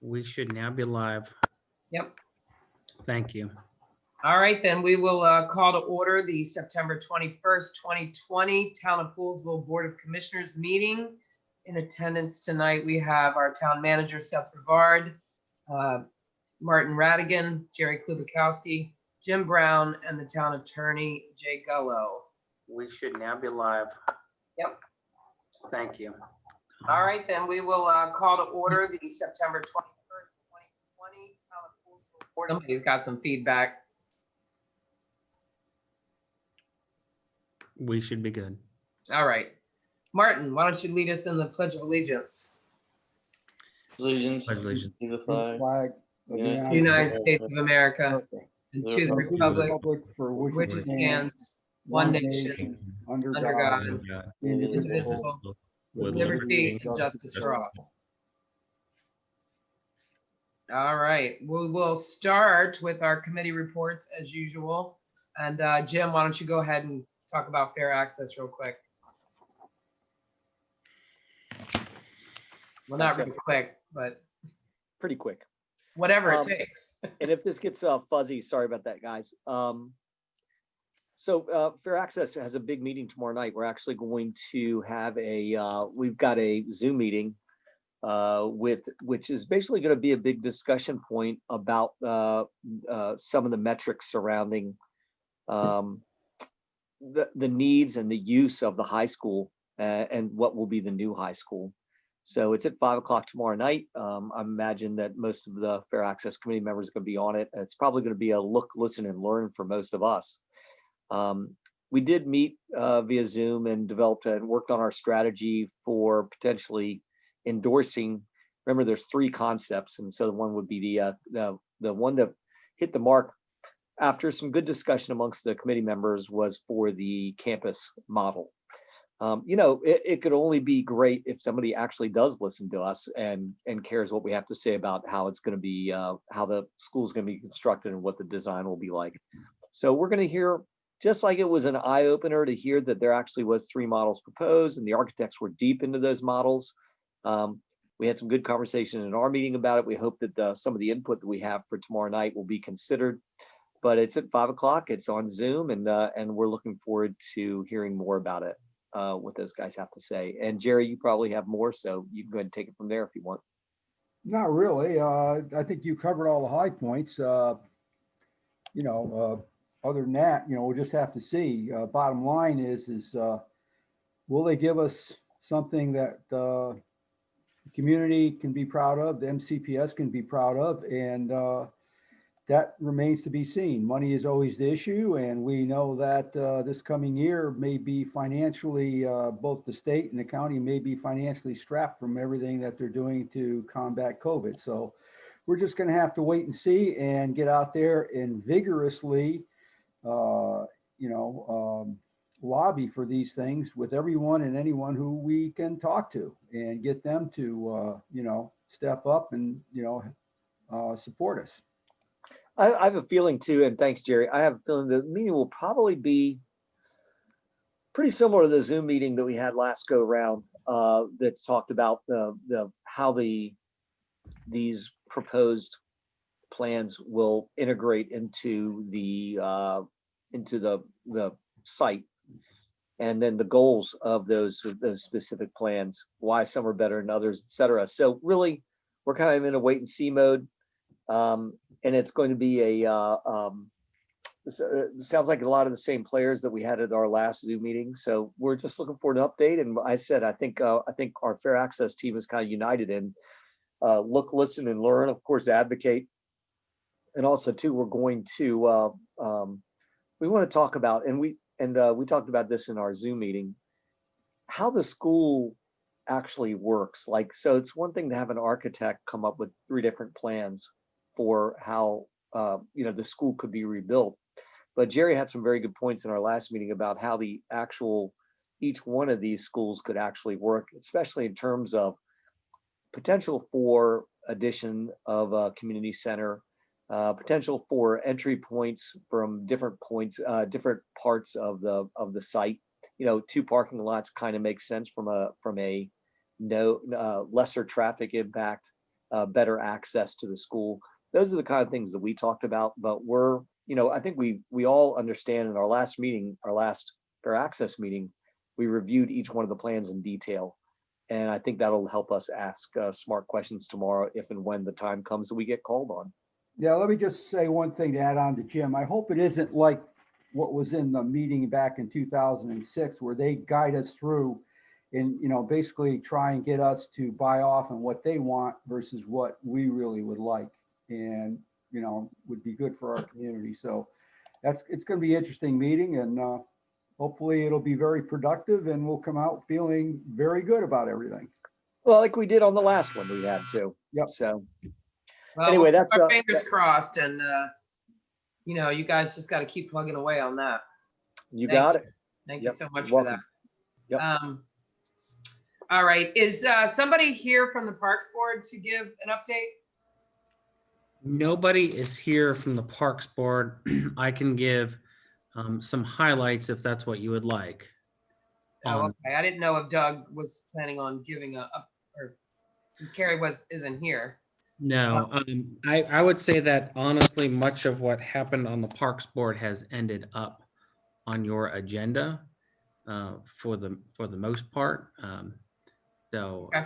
We should now be live. Yep. Thank you. All right, then we will call to order the September 21st, 2020 Town of Poolsville Board of Commissioners meeting. In attendance tonight, we have our town manager, Seth Brevard, Martin Radigan, Jerry Klubikowski, Jim Brown, and the town attorney, Jay Gullo. We should now be live. Yep. Thank you. All right, then we will call to order the September 21st, 2020 Town of Poolsville Board. Somebody's got some feedback. We should be good. All right. Martin, why don't you lead us in the Pledge of Allegiance? Allegiance Pledge allegiance. to the the flag flag of the Yeah. United States of America, America, and to the republic for which which it it stands, stands, one nation, under under God, God, indivisible, indivisible, with with liberty and justice for all. All right, we will start with our committee reports as usual. And Jim, why don't you go ahead and talk about fair access real quick? Well, not Gotcha. really quick, but Pretty quick. whatever it Um, takes. And if this gets fuzzy, sorry about that, guys. Fair Access has a big meeting tomorrow night. We're actually going to have we've got a Zoom meeting which is basically going to be a big discussion point about some of the metrics surrounding the needs and the use of the high school and what will be the new high school. So it's at 5 o'clock tomorrow night. I imagine that most of the Fair Access Committee members are going to be on it. It's probably going to be a look, listen, and learn for most of us. We did meet via Zoom and developed and worked on our strategy for potentially endorsing. Remember, there's 3 concepts, and so one would be the one that hit the mark after some good discussion amongst the committee members was for the campus model. It could only be great if somebody actually does listen to us and cares what we have to say about how it's going to be, how the school is going to be constructed and what the design will be like. So we're going to hear, just like it was an eye opener to hear that there actually was 3 models proposed and the architects were deep into those models. We had some good conversation in our meeting about it. We hope that some of the input that we have for tomorrow night will be considered. But it's at 5 o'clock. It's on Zoom, and we're looking forward to hearing more about it. What those guys have to say. And Jerry, you probably have more, so you can go ahead and take it from there if you want. Not really. I think you covered all the high points. Other than that, we'll just have to see. Bottom line is will they give us something that the community can be proud of, the MCPS can be proud of, and that remains to be seen. Money is always the issue, and we know that this coming year may be financially, both the state and the county may be financially strapped from everything that they're doing to combat COVID. So we're just going to have to wait and see and get out there and vigorously, lobby for these things with everyone and anyone who we can talk to and get them to, step up and, support us. I have a feeling too, and thanks, Jerry. I have a feeling the meeting will probably be pretty similar to the Zoom meeting that we had last go around that talked about how these proposed plans will integrate into the site, and then the goals of those specific plans, why some are better than others, et cetera. So really, we're kind of in a wait and see mode. And it's going to be sounds like a lot of the same players that we had at our last Zoom meeting. So we're just looking for an update. And I said, I think our Fair Access team is kind of united in look, listen, and learn, of course, advocate. And also too, we're going to, we want to talk about, and we talked about this in our Zoom meeting, how the school actually works. Like, so it's one thing to have an architect come up with 3 different plans for how the school could be rebuilt. But Jerry had some very good points in our last meeting about how the actual each one of these schools could actually work, especially in terms of potential for addition of a community center, potential for entry points from different points, different parts of the site. 2 parking lots kind of makes sense from a lesser traffic impact better access to the school. Those are the kind of things that we talked about, but I think we all understand in our last meeting, our access meeting, we reviewed each one of the plans in detail. And I think that'll help us ask smart questions tomorrow if and when the time comes that we get called on. Yeah, let me just say one thing to add on to Jim. I hope it isn't like what was in the meeting back in 2006, where they guide us through and, basically try and get us to buy off on what they want versus what we really would like and, would be good for our community. So it's going to be an interesting meeting, and hopefully it'll be very productive and we'll come out feeling very good about everything. Well, like we did on the last one we had too. Yep. So Well, anyway, we'll keep that's our fingers crossed, and you guys just got to keep plugging away on that. you Thank got you. it. Thank Yep, you so much you're for that. welcome. All right, is somebody here from the Parks Board to give an update? Nobody is here from the Parks Board. I can give some highlights if that's what you would like. Oh, okay. I didn't know if Doug was planning on giving or since Carrie isn't here. No, I would say that honestly, much of what happened on the Parks Board has ended up on your agenda for the most part. So Okay.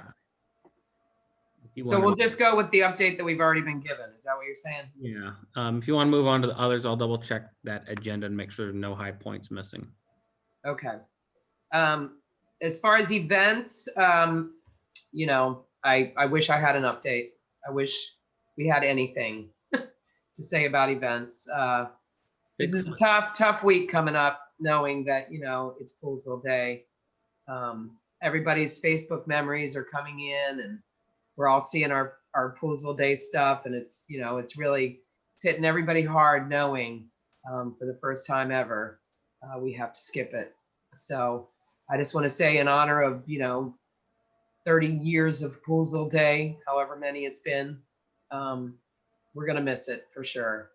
if you So wanna- we'll just go with the update that we've already been given. Is that what you're saying? Yeah, if you want to move on to the others, I'll double check that agenda and make sure there's no high points missing. Okay. As far as events, I wish I had an update. I wish we had anything to say about events. This is a tough week coming up, knowing that, it's Poolsville Day. Everybody's Facebook memories are coming in, and we're all seeing our Poolsville Day stuff. And it's hitting everybody hard, knowing for the first time ever, we have to skip it. So I just want to say, in honor of, 30 years of Poolsville Day, however many it's been, we're going to miss it for sure.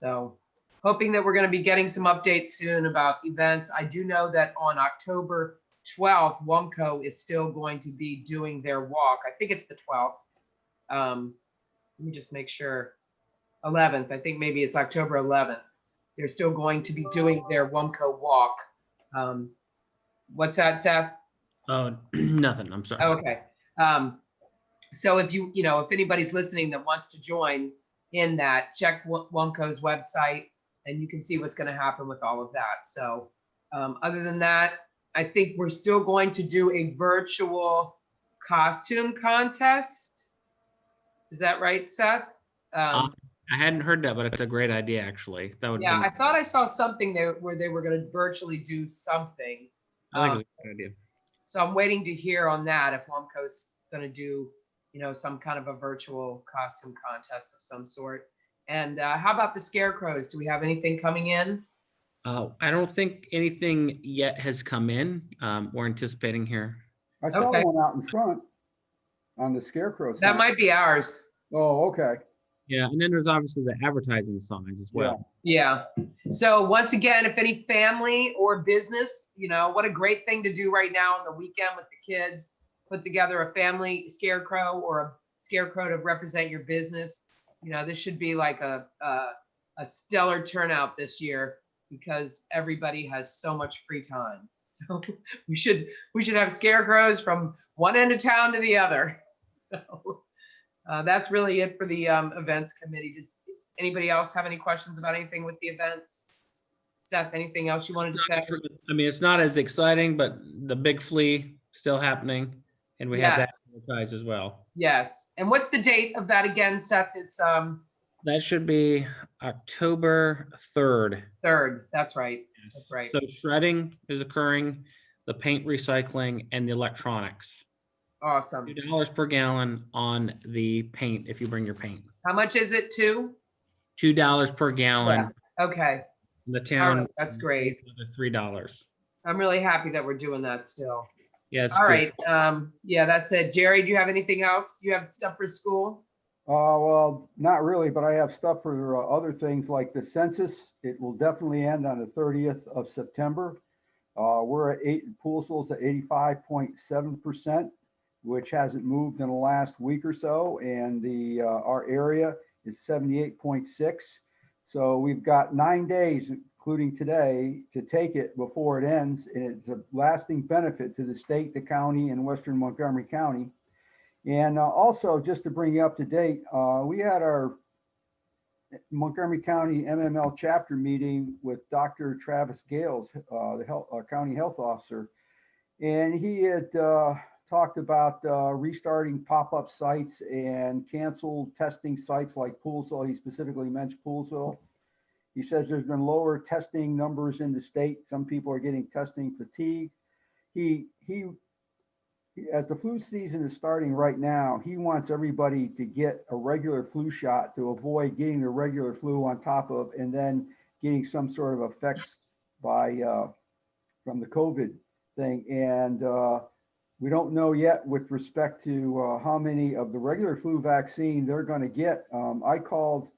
So hoping that we're going to be getting some updates soon about events. I do know that on October 12th, WUMCO is still going to be doing their walk. I think it's the 12th. Let me just make sure. 11th. I think maybe it's October 11th. They're still going to be doing their WUMCO walk. What's that, Seth? Oh, nothing. I'm sorry. Oh, okay. So if if anybody's listening that wants to join in that, check WUMCO's website and you can see what's going to happen with all of that. So other than that, I think we're still going to do a virtual costume contest. Is that right, Seth? I hadn't heard that, but it's a great idea, actually. That would. Yeah, I thought I saw something there where they were going to virtually do something. I think it's a good idea. So I'm waiting to hear on that if WUMCO's going to do, some kind of a virtual costume contest of some sort. And how about the scarecrows? Do we have anything coming in? I don't think anything yet has come in. We're anticipating here. I saw Okay. one out in front on the scarecrow That sign. might be ours. Oh, okay. Yeah, and then there's obviously the advertising signs as well. Yeah. So once again, if any family or business, what a great thing to do right now on the weekend with the kids, put together a family scarecrow or a scarecrow to represent your business. This should be like a stellar turnout this year because everybody has so much free time. So we should have scarecrows from one end of town to the other. So that's really it for the events committee. Does anybody else have any questions about anything with the events? Seth, anything else you wanted to say? I mean, it's not as exciting, but the big flea still happening, and we have that advertised as well. Yes. And what's the date of that again, Seth? It's That should be October 3rd. 3rd. That's right. Yes. That's right. So shredding is occurring, the paint recycling, and the electronics. Awesome. $2 per gallon on the paint if you bring your paint. How much is it too? $2 per gallon. Okay. The All town. right. That's great. $3. I'm really happy that we're doing that still. Yeah. It's All good. right. Yeah, that's it. Jerry, do you have anything else? Do you have stuff for school? Well, not really, but I have stuff for other things like the census. It will definitely end on the 30th of September. We're at Poolsville's at 85.7%. which hasn't moved in the last week or so, and our area is 78.6. So we've got 9 days, including today, to take it before it ends, and it's a lasting benefit to the state, the county, and Western Montgomery County. And also, just to bring you up to date, we had our Montgomery County MML chapter meeting with Dr. Travis Gales, the county health officer, and he had talked about restarting pop-up sites and canceled testing sites like Poolsville. He specifically mentioned Poolsville. He says there's been lower testing numbers in the state. Some people are getting testing fatigue. He as the flu season is starting right now, he wants everybody to get a regular flu shot to avoid getting the regular flu on top of, and then getting some sort of effects by from the COVID thing. And we don't know yet with respect to how many of the regular flu vaccine they're going to get. I called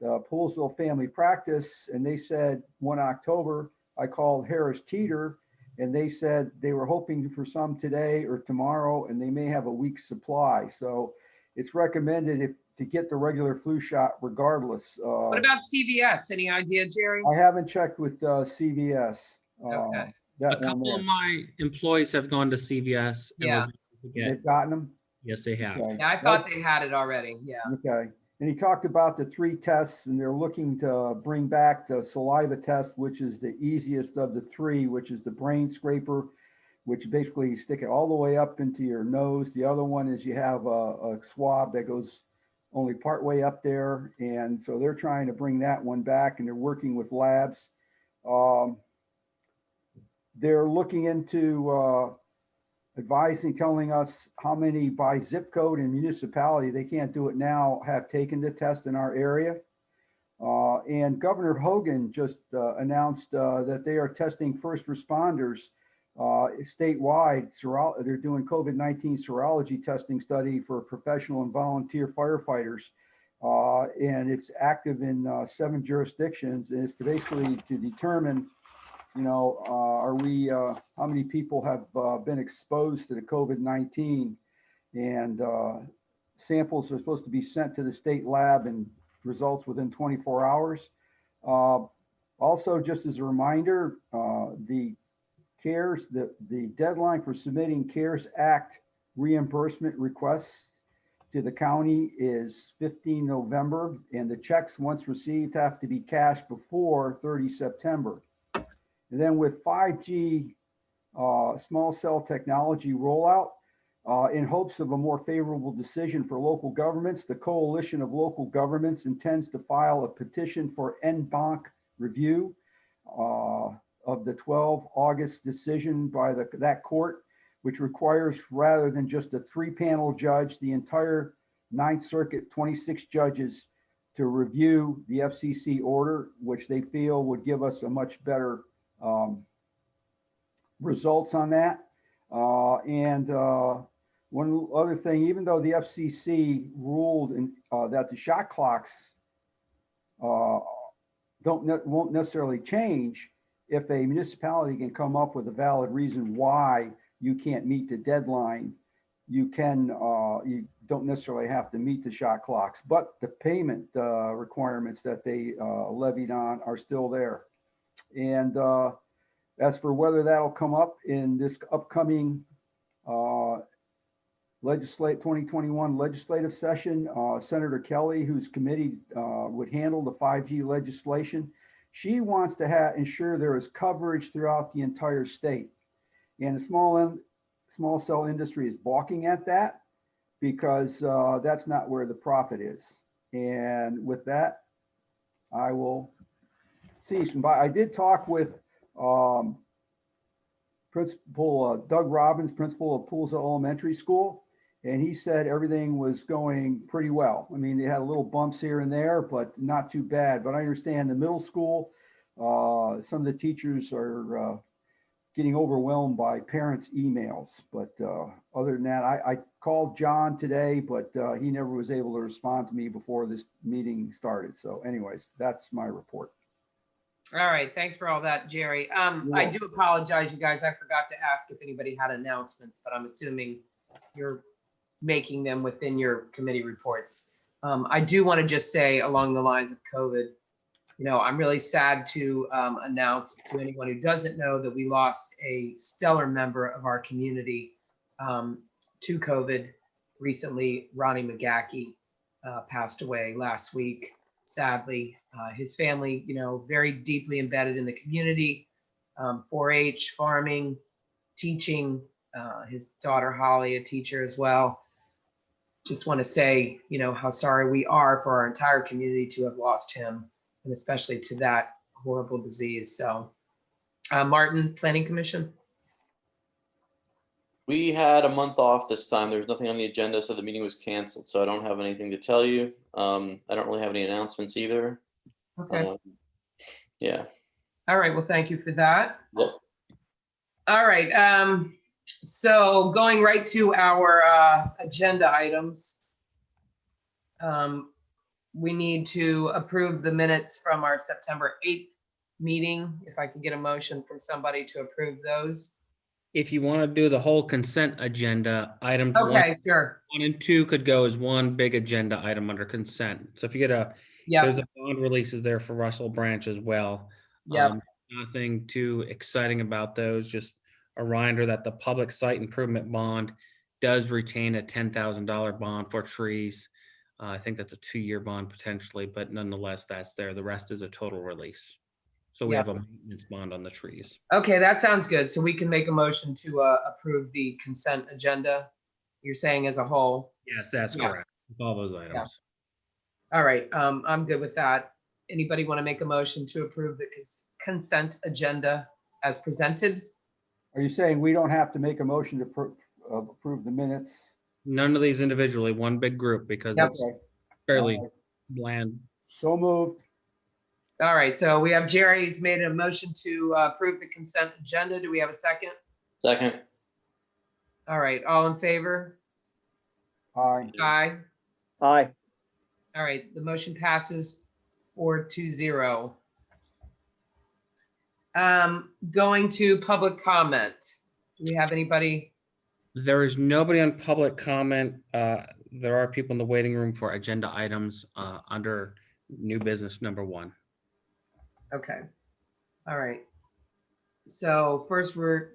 the Poolsville Family Practice, and they said 1 October. I called Harris Teeter, and they said they were hoping for some today or tomorrow, and they may have a week's supply. So it's recommended to get the regular flu shot regardless. What about CVS? Any idea, Jerry? I haven't checked with CVS. Okay. A couple of my employees have gone to CVS. And Yeah. was able to get- They've gotten them? Yes, they have. Okay. Yeah, I thought they had it already. Yeah. Okay. And he talked about the 3 tests, and they're looking to bring back the saliva test, which is the easiest of the 3, which is the brain scraper, which basically you stick it all the way up into your nose. The other one is you have a swab that goes only part way up there. And so they're trying to bring that one back, and they're working with labs. They're looking into advising, telling us how many by zip code and municipality, they can't do it now, have taken the test in our area. And Governor Hogan just announced that they are testing first responders statewide. They're doing COVID-19 serology testing study for professional and volunteer firefighters. And it's active in 7 jurisdictions. And it's basically to determine, are we, how many people have been exposed to the COVID-19, and samples are supposed to be sent to the state lab and results within 24 hours. Also, just as a reminder, the deadline for submitting CARES Act reimbursement requests to the county is 15 November, and the checks, once received, have to be cashed before 30 September. And then with 5G small cell technology rollout, in hopes of a more favorable decision for local governments, the Coalition of Local Governments intends to file a petition for en banc review of the 12 August decision by that court, which requires, rather than just a 3-panel judge, the entire 9th Circuit, 26 judges, to review the FCC order, which they feel would give us a much better results on that. And one other thing, even though the FCC ruled that the shot clocks won't necessarily change, if a municipality can come up with a valid reason why you can't meet the deadline, you don't necessarily have to meet the shot clocks, but the payment requirements that they levied on are still there. And as for whether that'll come up in this upcoming 2021 legislative session, Senator Kelly, whose committee would handle the 5G legislation, she wants to ensure there is coverage throughout the entire state. And the small cell industry is balking at that because that's not where the profit is. And with that, I will cease. I did talk with Principal Doug Robbins, principal of Poolsville Elementary School, and he said everything was going pretty well. I mean, they had little bumps here and there, but not too bad. But I understand the middle school, some of the teachers are getting overwhelmed by parents' emails. But other than that, I called John today, but he never was able to respond to me before this meeting started. So anyways, that's my report. All right. Thanks for all that, Jerry. I do apologize, you guys. I forgot to ask if anybody had announcements, but I'm assuming you're making them within your committee reports. I do want to just say along the lines of COVID, I'm really sad to announce to anyone who doesn't know that we lost a stellar member of our community to COVID recently. Ronnie McGackey passed away last week, sadly. His family, very deeply embedded in the community, 4-H, farming, teaching, his daughter Holly, a teacher as well. Just want to say, how sorry we are for our entire community to have lost him, and especially to that horrible disease. So, Martin, Planning Commission. We had a month off this time. There was nothing on the agenda, so the meeting was canceled. So I don't have anything to tell you. I don't really have any announcements either. Okay. Yeah. All right. Well, thank you for that. Yep. All right. So going right to our agenda items. We need to approve the minutes from our September 8th meeting. If I could get a motion from somebody to approve those. If you want to do the whole consent agenda, items Okay, sure. 1 and 2 could go as one big agenda item under consent. So if you get there's Yep, a bond releases there for Russell Branch as well. yep, Nothing too exciting about those, just a reminder that the public site improvement bond does retain a $10,000 bond for trees. I think that's a 2-year bond potentially, but nonetheless, that's there. The rest is a total release. So we Yep. have a maintenance bond on the trees. Okay, that sounds good. So we can make a motion to approve the consent agenda. You're saying as a whole. Yes, that's Yeah. correct. With all those items. All right, I'm good with that. Anybody want to make a motion to approve the consent agenda as presented? Are you saying we don't have to make a motion to approve the minutes? None of these individually, one big group, because Yep. it's Okay. fairly All right. bland. So moved. All right, so we have Jerry's made a motion to approve the consent agenda. Do we have a second? Second. All right, all in favor? Aye. Aye. Aye. All right, the motion passes 4-0. Going to public comment. Do we have anybody? There is nobody on public comment. There are people in the waiting room for agenda items under new business number 1. Okay. All right. So first we're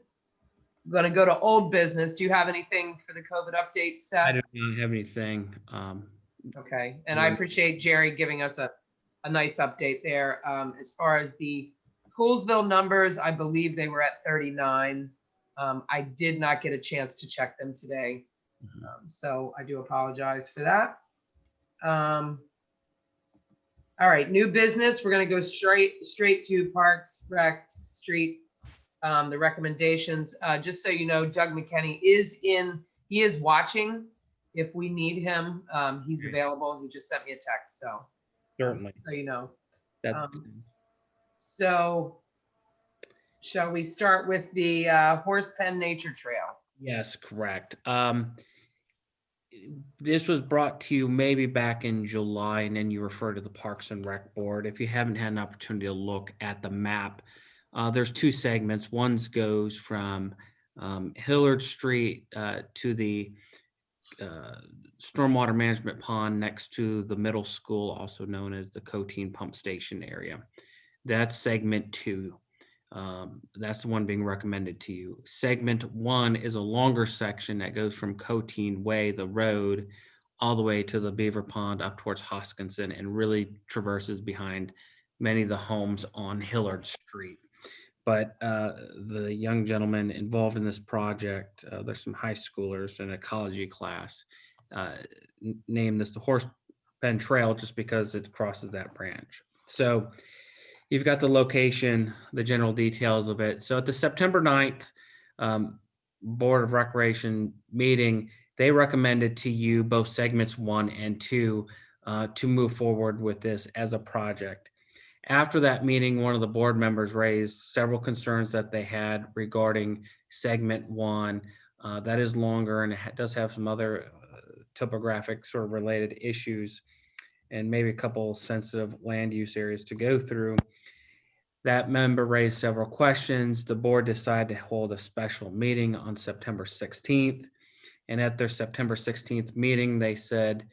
going to go to old business. Do you have anything for the COVID update, I Seth? do not have anything. Okay, and I Yeah. appreciate Jerry giving us a nice update there. As far as the Poolsville numbers, I believe they were at 39. I did not get a chance to check them today. So I do apologize for that. All right, new business. We're gonna go straight to Parks, Rec, Street. The recommendations, just so you know, Doug McKinney he is watching. If we need him, he's available. He just sent me a text, so. Certainly. So you know. That, So shall we start with the Horse Pen Nature Trail? yes, correct. This was brought to you maybe back in July, and then you refer to the Parks and Rec Board. If you haven't had an opportunity to look at the map, there's 2 segments. One goes from Hillard Street to the stormwater management pond next to the middle school, also known as the Coteen Pump Station area. That's segment 2. That's the one being recommended to you. Segment 1 is a longer section that goes from Coteen Way, the road, all the way to the Beaver Pond up towards Hoskinson, and really traverses behind many of the homes on Hillard Street. But the young gentleman involved in this project, there's some high schoolers in ecology class, named this the Horse Pen Trail just because it crosses that branch. So you've got the location, the general details of it. So at the September 9th Board of Recreation meeting, they recommended to you both segments 1 and 2 to move forward with this as a project. After that meeting, one of the board members raised several concerns that they had regarding segment 1. That is longer and it does have some other topographic sort of related issues and maybe a couple sensitive land use areas to go through. That member raised several questions. The board decided to hold a special meeting on September 16th. And at their September 16th meeting, they said,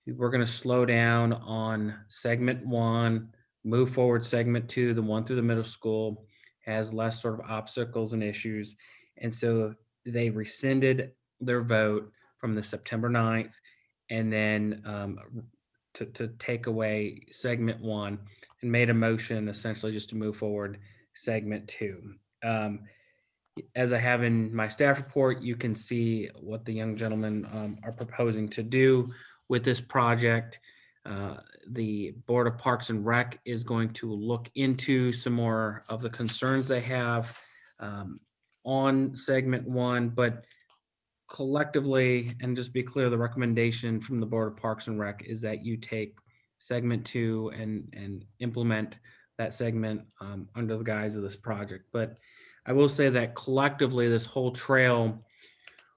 we're going to slow down on segment 1, move forward segment 2, the one through the middle school, has less sort of obstacles and issues. And so they rescinded their vote from the September 9th, and then to take away segment 1, and made a motion essentially just to move forward segment 2. As I have in my staff report, you can see what the young gentlemen are proposing to do with this project. The Board of Parks and Rec is going to look into some more of the concerns they have on segment 1, but collectively, and just be clear, the recommendation from the Board of Parks and Rec is that you take segment 2 and implement that segment under the guise of this project. But I will say that collectively, this whole trail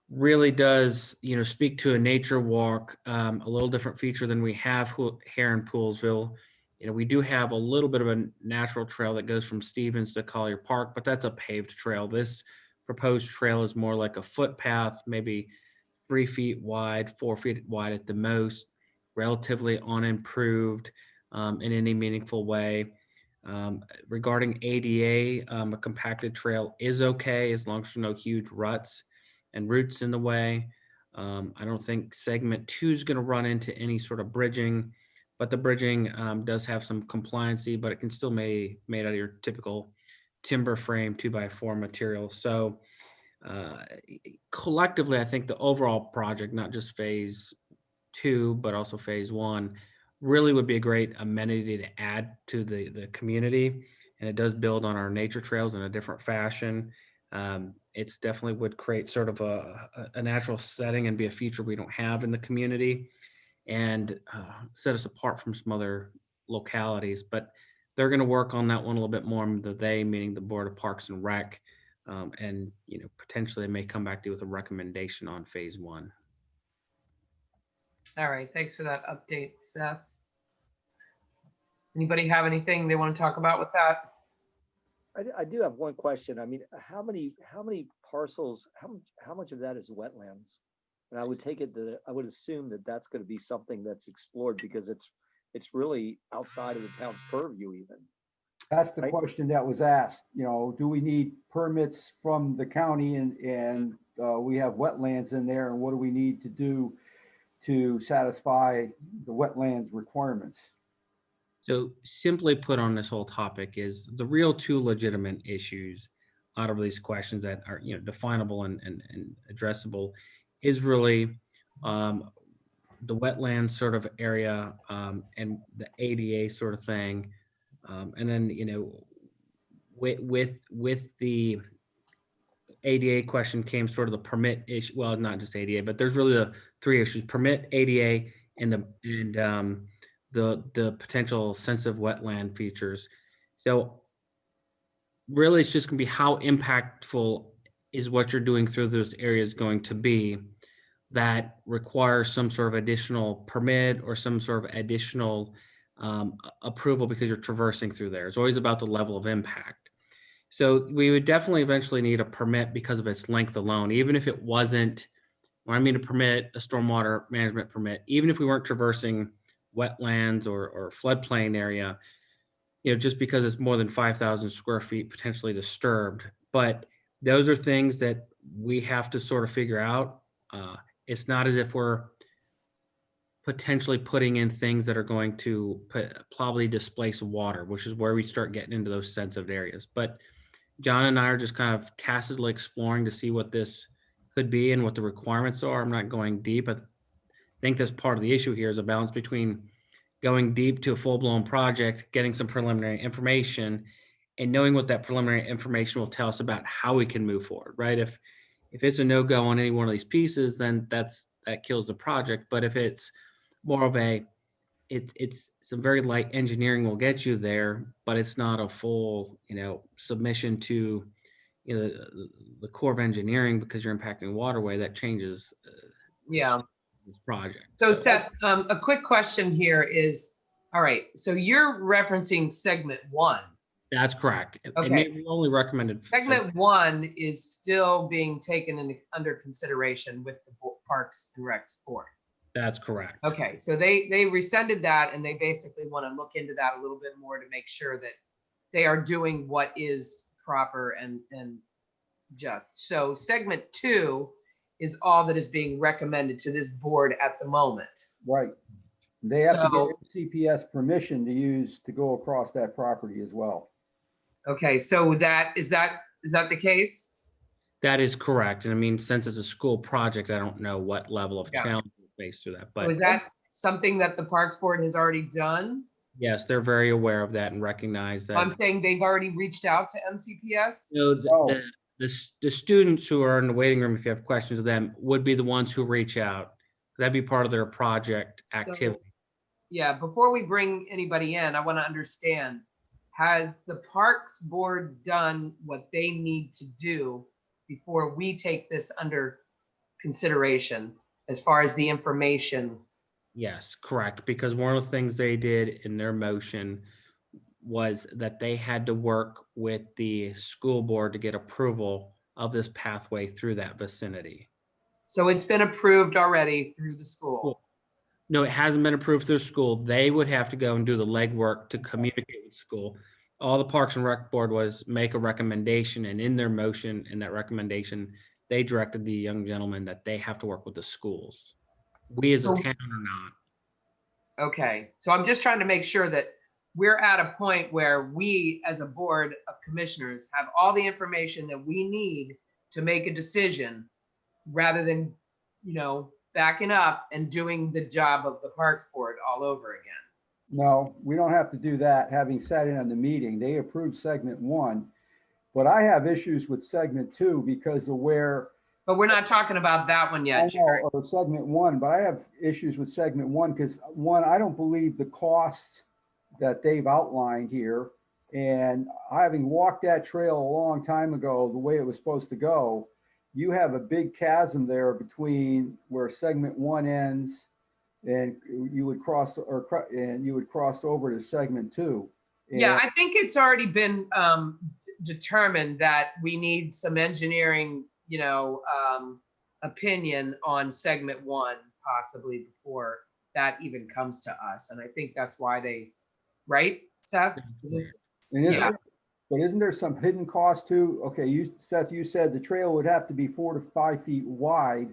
really does, speak to a nature walk, a little different feature than we have here in Poolsville. We do have a little bit of a natural trail that goes from Stevens to Collier Park, but that's a paved trail. This proposed trail is more like a footpath, maybe 3 feet wide, 4 feet wide at the most, relatively unimproved in any meaningful way. Regarding ADA, a compacted trail is okay as long as there's no huge ruts and roots in the way. I don't think segment 2 is going to run into any sort of bridging, but the bridging does have some compliancy, but it can still be made out of your typical timber frame 2x4 material. So collectively, I think the overall project, not just phase 2, but also phase 1, really would be a great amenity to add to the community. And it does build on our nature trails in a different fashion. It's definitely would create sort of a natural setting and be a feature we don't have in the community, and set us apart from some other localities. But they're going to work on that one a little bit more, they meaning the Board of Parks and Rec. And potentially they may come back to you with a recommendation on phase 1. All right, thanks for that update, Seth. Anybody have anything they want to talk about with that? I do have one question. I mean, how many parcels, how much of that is wetlands? And I would take it that, I would assume that that's going to be something that's explored, because it's really outside of the town's purview even. That's the Right. question that was asked, do we need permits from the county, and we have wetlands in there, and what do we need to do to satisfy the wetlands requirements? So simply put on this whole topic is the real 2 legitimate issues out of these questions that are, definable and addressable is really the wetlands sort of area and the ADA sort of thing. And then, with the ADA question came sort of the permit issue. Well, not just ADA, but there's really the 3 issues: permit, ADA, and the potential sensitive wetland features. So really, it's just gonna be how impactful is what you're doing through those areas going to be that requires some sort of additional permit or some sort of additional approval because you're traversing through there. It's always about the level of impact. So we would definitely eventually need a permit because of its length alone, even if it wasn't, when I mean a permit, a stormwater management permit, even if we weren't traversing wetlands or floodplain area, just because it's more than 5,000 square feet potentially disturbed. But those are things that we have to sort of figure out. It's not as if we're potentially putting in things that are going to probably displace water, which is where we start getting into those sensitive areas. But John and I are just kind of tacitly exploring to see what this could be and what the requirements are. I'm not going deep. I think that's part of the issue here, is a balance between going deep to a full-blown project, getting some preliminary information, and knowing what that preliminary information will tell us about how we can move forward, right? If it's a no-go on any one of these pieces, then that kills the project. But if it's more of it's some very light engineering will get you there, but it's not a full, submission to, the Corps of Engineering because you're impacting waterway, that changes Yeah. this project. So Seth, a quick question here is, all right, so you're referencing segment 1. That's correct. It Okay. may be only recommended. Segment 1 is still being taken under consideration with the Parks and Recs board. That's correct. Okay, so they rescinded that and they basically want to look into that a little bit more to make sure that they are doing what is proper and just. So segment 2 is all that is being recommended to this board at the moment. Right. They have to So- get CPS permission to go across that property as well. Okay, so is that the case? That is correct. And I mean, since it's a school project, I don't know what level of Yeah. challenge we face through that, So but is that something that the Parks Board has already done? yes, they're very aware of that and recognize that. I'm saying they've already reached out to MCPS? So Oh. the students who are in the waiting room, if you have questions of them, would be the ones who reach out. That'd be part of their project So- activity. Yeah, before we bring anybody in, I want to understand, has the Parks Board done what they need to do before we take this under consideration as far as the information? Yes, correct. Because one of the things they did in their motion was that they had to work with the school board to get approval of this pathway through that vicinity. So it's been approved already through the school. No, it hasn't been approved through school. They would have to go and do the legwork to communicate with school. All the Parks and Rec Board was make a recommendation, and in their motion, in that recommendation, they directed the young gentleman that they have to work with the schools. We as a So- town are not. Okay, so I'm just trying to make sure that we're at a point where we, as a board of commissioners, have all the information that we need to make a decision rather than, backing up and doing the job of the Parks Board all over again. No, we don't have to do that. Having sat in on the meeting, they approved segment 1. But I have issues with segment 2 because of where, But we're not talking about that one I yet, Jerry. know, or segment 1, but I have issues with segment 1 because one, I don't believe the cost that they've outlined here. And having walked that trail a long time ago, the way it was supposed to go, you have a big chasm there between where segment 1 ends and you would cross over to segment 2. Yeah, And- I think it's already been determined that we need some engineering, opinion on segment 1 possibly before that even comes to us. And I think that's why right, Seth? Is this? And isn't Yeah. there- But isn't there some hidden cost too? Okay, Seth, you said the trail would have to be 4 to 5 feet wide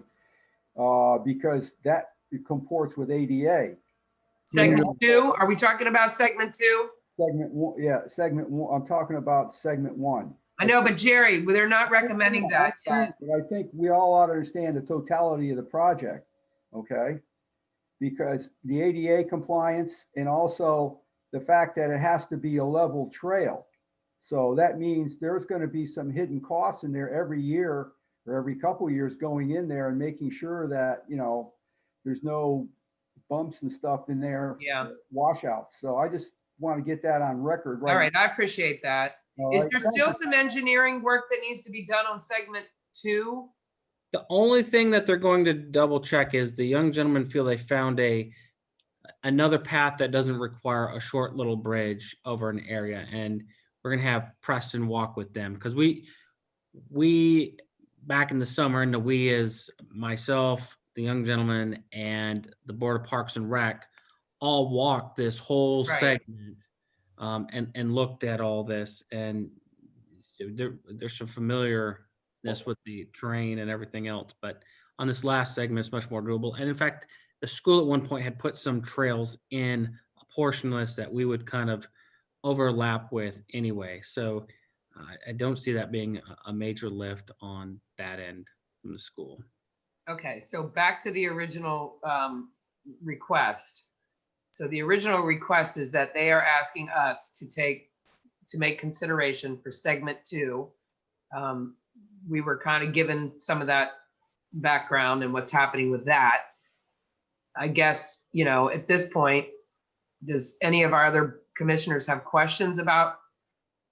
because that comports with ADA. Segment 2, are we talking about segment 2? Segment 1, yeah, segment 1, I'm talking about segment 1. I know, but Jerry, they're not recommending that yet. But I think we all ought to understand the totality of the project, okay? Because the ADA compliance and also the fact that it has to be a level trail. So that means there's going to be some hidden costs in there every year or every couple of years going in there and making sure that, there's no bumps and stuff in there. Yeah. Washouts. So I just want to get that on record. All right, I appreciate that. All Is right? there still some engineering work that needs to be done on segment 2? The only thing that they're going to double check is the young gentlemen feel they found another path that doesn't require a short little bridge over an area. And we're gonna have Preston walk with them because we back in the summer, and we is myself, the young gentleman, and the Board of Parks and Rec all walked this whole Right. segment and looked at all this, and there's some familiarness with the terrain and everything else, but on this last segment, it's much more doable. And in fact, the school at one point had put some trails in a portion list that we would kind of overlap with anyway. So I don't see that being a major lift on that end from the school. Okay, so back to the original request. So the original request is that they are asking us to make consideration for segment 2. We were kind of given some of that background and what's happening with that. I guess, at this point, does any of our other commissioners have questions about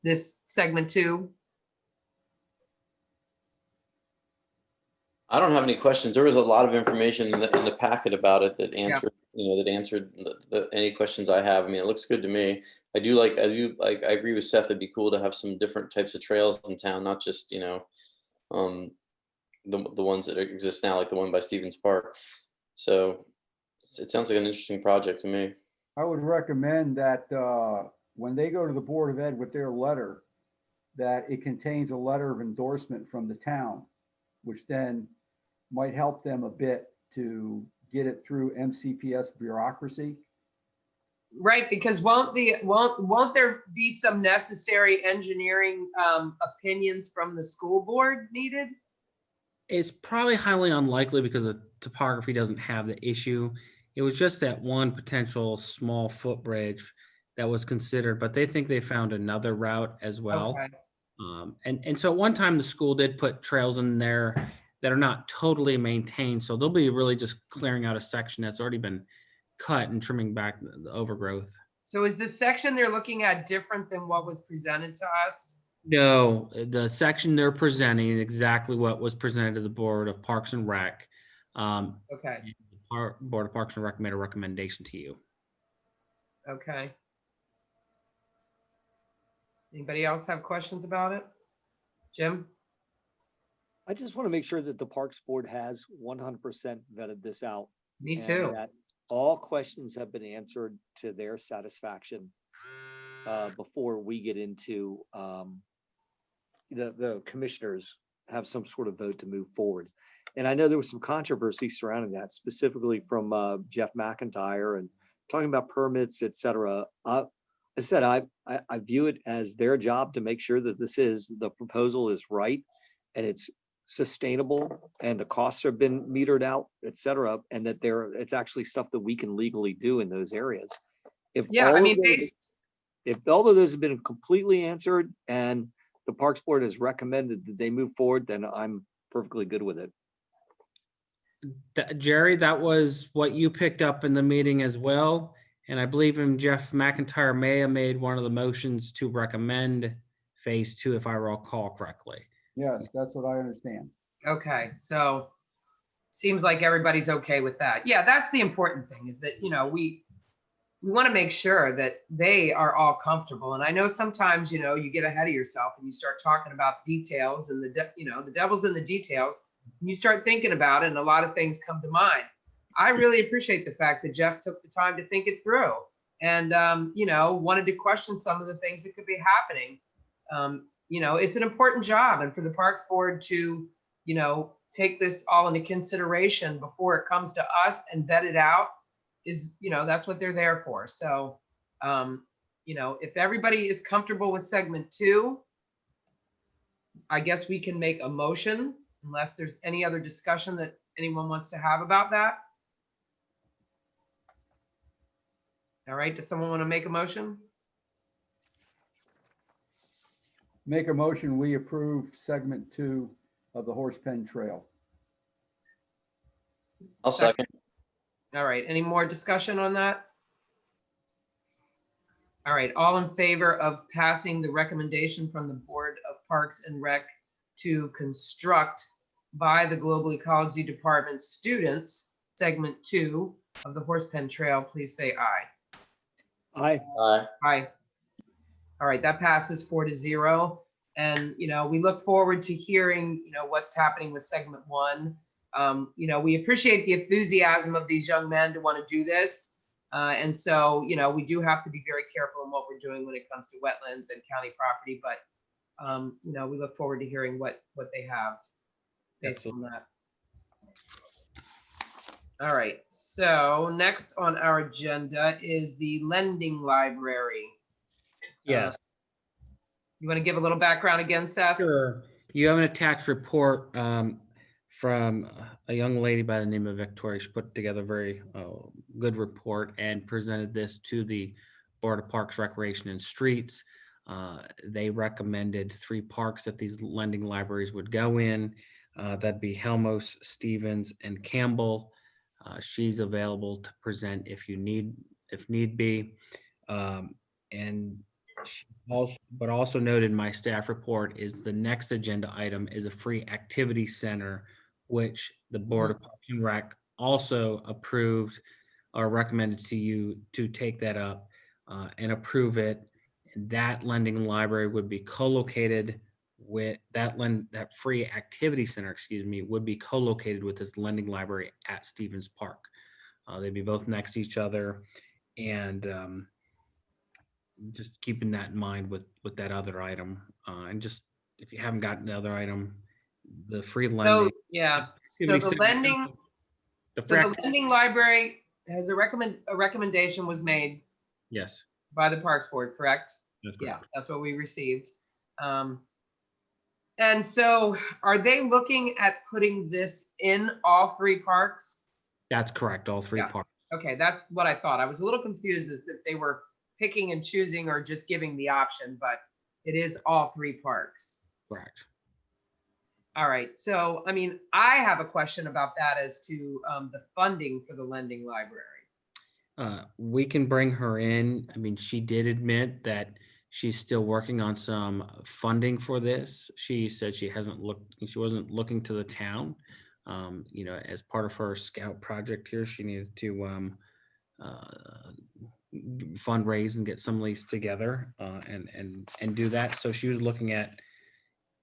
this segment 2? I don't have any questions. There was a lot of information in the packet about it that answered that answered any questions I have. I mean, it looks good to me. I agree with Seth. It'd be cool to have some different types of trails in town, not just, um, the ones that exist now, like the one by Stevens Park. So it sounds like an interesting project to me. I would recommend that when they go to the Board of Ed with their letter, that it contains a letter of endorsement from the town, which then might help them a bit to get it through MCPS bureaucracy. Right, because won't there be some necessary engineering opinions from the school board needed? It's probably highly unlikely because the topography doesn't have the issue. It was just that one potential small footbridge that was considered, but they think they found another route as well. Okay. And so at one time the school did put trails in there that are not totally maintained. So they'll be really just clearing out a section that's already been cut and trimming back the overgrowth. So is the section they're looking at different than what was presented to us? No, the section they're presenting is exactly what was presented to the Board of Parks and Rec. Okay, Our Board of Parks and Rec made a recommendation to you. okay. Anybody else have questions about it? Jim? I just want to make sure that the Parks Board has 100% vetted this out. Me and too. that all questions have been answered to their satisfaction before we get into the commissioners have some sort of vote to move forward. And I know there was some controversy surrounding that, specifically from Jeff McIntyre and talking about permits, et cetera. I said, I view it as their job to make sure that the proposal is right and it's sustainable and the costs have been metered out, et cetera, and that it's actually stuff that we can legally do in those areas. Yeah, I mean, If all of those have been completely answered and the Parks Board has recommended that they move forward, then I'm perfectly good with it. Jerry, that was what you picked up in the meeting as well. And I believe Jeff McIntyre may have made one of the motions to recommend phase 2, if I recall correctly. Yes, that's what I understand. okay, so seems like everybody's okay with that. Yeah, that's the important thing is that, we want to make sure that they are all comfortable. And I know sometimes, you get ahead of yourself and you start talking about details and the devil's in the details. And you start thinking about it and a lot of things come to mind. I really appreciate the fact that Jeff took the time to think it through and, wanted to question some of the things that could be happening. It's an important job, and for the Parks Board to, take this all into consideration before it comes to us and vet it out is, that's what they're there for. So, if everybody is comfortable with segment 2, I guess we can make a motion unless there's any other discussion that anyone wants to have about that. All right, does someone want to make a motion? Make a motion, we approve segment 2 of the Horse Pen Trail. I'll second. All right, any more discussion on that? All right, all in favor of passing the recommendation from the Board of Parks and Rec to construct by the Global Ecology Department students, segment 2 of the Horse Pen Trail, please say aye. Aye. Aye. Aye. All right, that passes 4-0. And, we look forward to hearing, what's happening with segment 1. We appreciate the enthusiasm of these young men to want to do this. And so, we do have to be very careful in what we're doing when it comes to wetlands and county property, but, we look forward to hearing what they have based on that. All right, so next on our agenda is the lending library. Yes. You want to give a little background again, Seth? Sure. You have an attached report from a young lady by the name of Victoria. She put together a very good report and presented this to the Board of Parks, Recreation, and Streets. They recommended 3 parks that these lending libraries would go in. That'd be Helmos, Stevens, and Campbell. She's available to present if need be. And she also noted in my staff report is the next agenda item is a free activity center, which the Board of Parks and Rec also approved are recommended to you to take that up and approve it. That lending library would be co-located with that free activity center, excuse me, would be co-located with this lending library at Stevens Park. They'd be both next to each other, and just keeping that in mind with that other item. And just if you haven't gotten the other item, the free So, lending. yeah, so activity the center- lending, The so the frac- lending library has a recommendation was made yes, by the Parks Board, correct? that's Yeah, correct. that's what we received. And so are they looking at putting this in all three parks? That's correct. All three Yeah. parts. Okay, that's what I thought. I was a little confused as if they were picking and choosing or just giving the option, but it is all three parks. Correct. All right, so, I mean, I have a question about that as to the funding for the lending library. We can bring her in. I mean, she did admit that she's still working on some funding for this. She said she wasn't looking to the town. As part of her scout project here, she needed to fundraise and get some lease together and do that. So she was looking at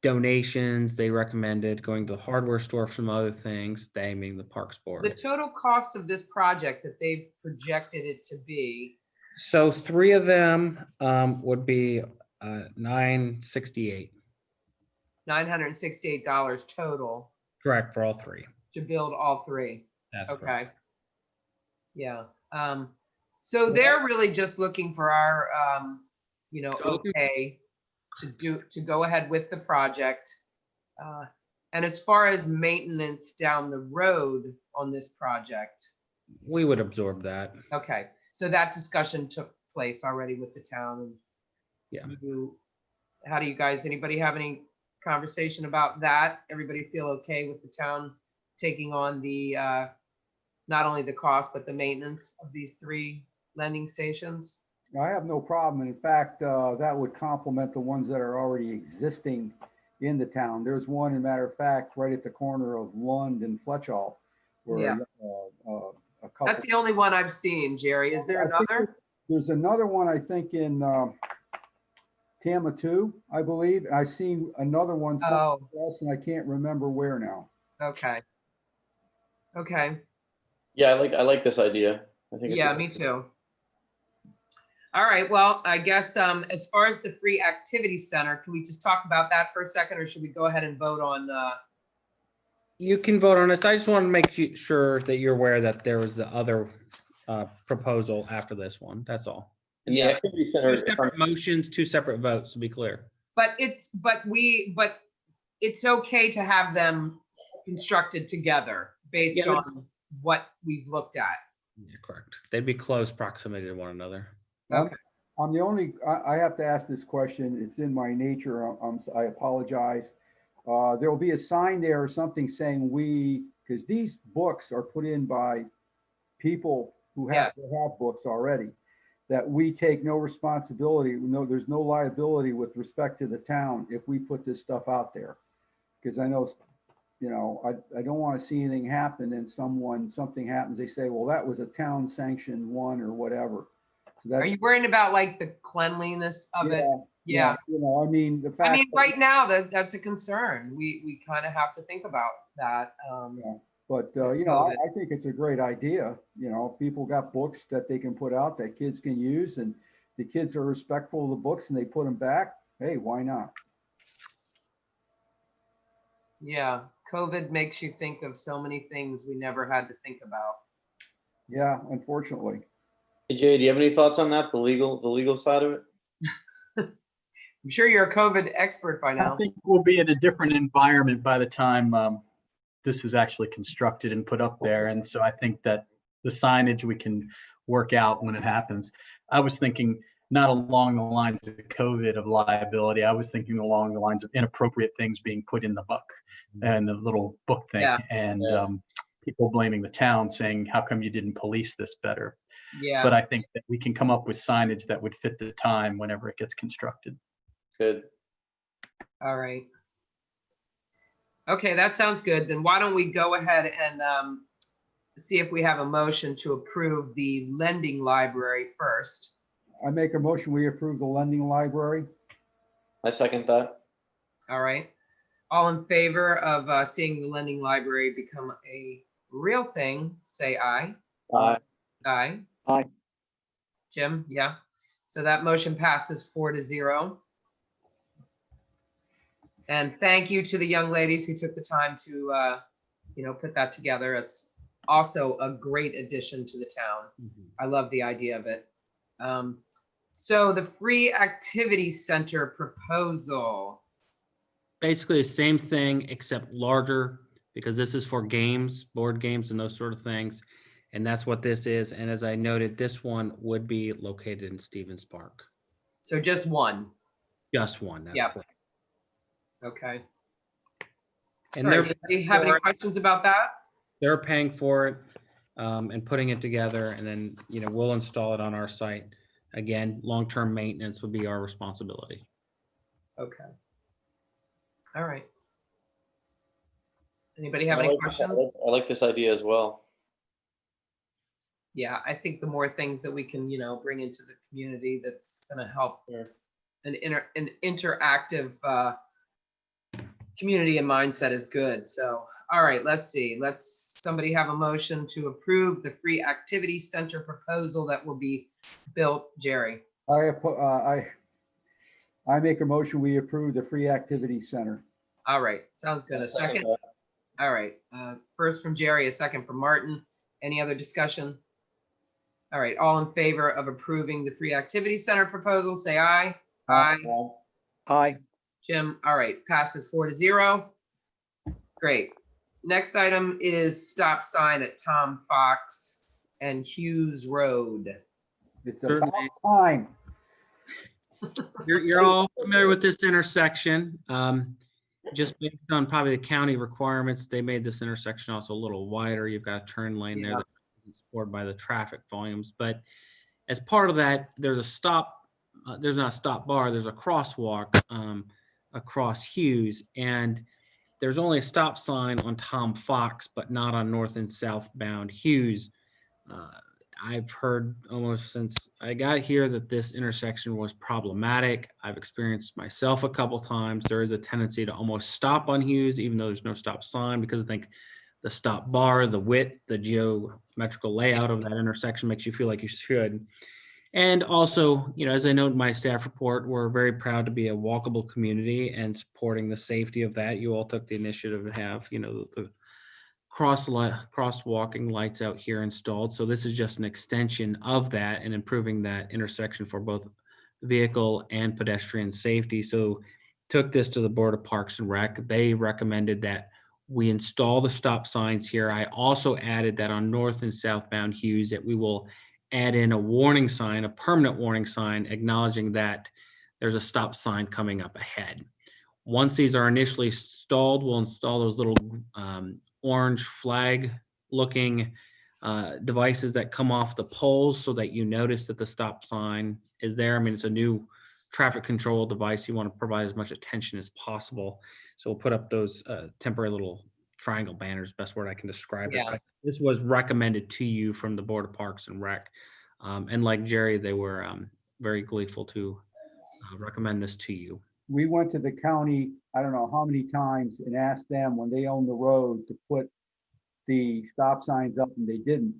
donations. They recommended going to the hardware store for some other things, they meaning the Parks The Board. total cost of this project that they've projected it to be, So three of them would be $968. $968 total Correct for all three. to build all three. That's correct. Okay. Yeah. So they're really just looking for our, okay to go ahead with the project. And as far as maintenance down the road on this project, We would absorb that. okay, so that discussion took place already with the town. And Yeah. how do you guys, anybody have any conversation about that? Everybody feel okay with the town taking on the, not only the cost, but the maintenance of these three lending stations? I have no problem. In fact, that would complement the ones that are already existing in the town. There's one, as a matter of fact, right at the corner of Lund and Fletchall. Where, Yeah. a couple. That's the only one I've seen, Jerry. Is there I think another? There's another one, I think, in Tama too, I believe. I've seen another one Oh, somewhere else, and I can't remember where now. okay. Okay, Yeah, I like this idea. I think it's yeah, a- me too. All right, well, I guess as far as the free activity center, can we just talk about that for a second, or should we go ahead and vote on You can vote on this. I just want to make sure that you're aware that there was the other proposal after this one. That's all. And the Yeah. activity Two center, if I'm- separate motions, two separate votes, to be clear. but it's okay to have them constructed together based Yeah, but- on what we've looked at. Yeah, correct. They'd be close proximity to one another. Okay. I have to ask this question. It's in my nature. I apologize. There will be a sign there or something saying because these books are put in by people who have books already, that we take no responsibility. No, there's no liability with respect to the town if we put this stuff out there. Because I know, I don't want to see anything happen and something happens, they say, well, that was a town sanctioned one or whatever. So that, Are you worried about like the cleanliness of it? Yeah. I mean, the fact. I mean, that- right now, that's a concern. We kind of have to think about that. But, COVID. I think it's a great idea. People got books that they can put out that kids can use, and the kids are respectful of the books and they put them back. Hey, why not? Yeah, COVID makes you think of so many things we never had to think about. Yeah, unfortunately. Hey, Jay, do you have any thoughts on that, the legal side of it? I'm sure you're a COVID expert by I now. think we'll be in a different environment by the time this is actually constructed and put up there. And so I think that the signage we can work out when it happens. I was thinking not along the lines of COVID of liability. I was thinking along the lines of inappropriate things being put in the book and the little book thing. Yeah. And Yeah. people blaming the town saying, how come you didn't police this better? Yeah, But I think that we can come up with signage that would fit the time whenever it gets constructed. Good. all right. Okay, that sounds good. Then why don't we go ahead and see if we have a motion to approve the lending library first. I make a motion, we approve the lending library. I second that. All right. All in favor of seeing the lending library become a real thing, say aye. Aye. Aye. Aye. Jim, yeah. So that motion passes 4-0. And thank you to the young ladies who took the time to, put that together. It's also a great addition to the town. I love the idea of it. So the free activity center proposal. Basically the same thing except larger, because this is for games, board games and those sort of things. And that's what this is. And as I noted, this one would be located in Stevens Park. So just one. Just one. That's Yep. correct. Okay. And All they're, right, anybody have any questions about that? they're paying for it and putting it together, and then, we'll install it on our site. Again, long-term maintenance would be our responsibility. Okay. All right. Anybody have I any like- questions? I like this idea as well. Yeah, I think the more things that we can, bring into the community, that's gonna help an interactive community and mindset is good. So, all right, let's see. Somebody have a motion to approve the free activity center proposal that will be built. Jerry. I make a motion, we approve the free activity center. All right, sounds good. I A second. that. All right, first from Jerry, a second from Martin. Any other discussion? All right, all in favor of approving the free activity center proposal, say aye. Aye. Aye. Aye. Jim, all right, passes 4-0. Great. Next item is stop sign at Tom Fox and Hughes Road. It's about Certainly. time. You're all familiar with this intersection. Just based on probably the county requirements, they made this intersection also a little wider. You've got a turn lane there Yeah. that's supported by the traffic volumes. But as part of that, there's a stop, there's not a stop bar, there's a crosswalk across Hughes. And there's only a stop sign on Tom Fox, but not on north and southbound Hughes. I've heard almost since I got here that this intersection was problematic. I've experienced myself a couple times. There is a tendency to almost stop on Hughes, even though there's no stop sign, because I think the stop bar, the width, the geometrical layout of that intersection makes you feel like you should. And also, as I note in my staff report, we're very proud to be a walkable community and supporting the safety of that. You all took the initiative to have, the crosswalking lights out here installed. So this is just an extension of that and improving that intersection for both vehicle and pedestrian safety. So took this to the Board of Parks and Rec. They recommended that we install the stop signs here. I also added that on north and southbound Hughes that we will add in a warning sign, a permanent warning sign, acknowledging that there's a stop sign coming up ahead. Once these are initially installed, we'll install those little orange flag looking devices that come off the poles so that you notice that the stop sign is there. I mean, it's a new traffic control device. You want to provide as much attention as possible. So we'll put up those temporary little triangle banners, best word I can describe it. Yeah. But this was recommended to you from the Board of Parks and Rec. And like Jerry, they were very gleeful to recommend this to you. We went to the county, I don't know how many times, and asked them when they owned the road to put the stop signs up, and they didn't.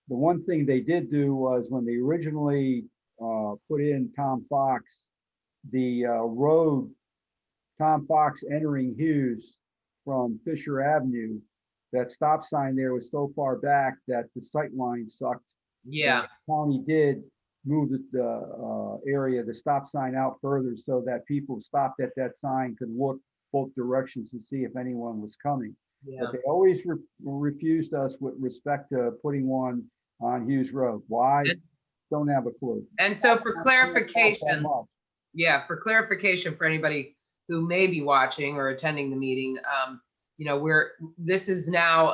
The one thing they did do was when they originally put in Tom Fox, the road, Tom Fox entering Hughes from Fisher Avenue, that stop sign there was so far back that the sight line sucked. Yeah, The county did move the area, the stop sign out further so that people stopped at that sign could look both directions to see if anyone was coming. yeah. But they always refused us with respect to putting one on Hughes Road. Why? And- Don't have a clue. And so for Not clarification, that much. yeah, for clarification for anybody who may be watching or attending the meeting, this is now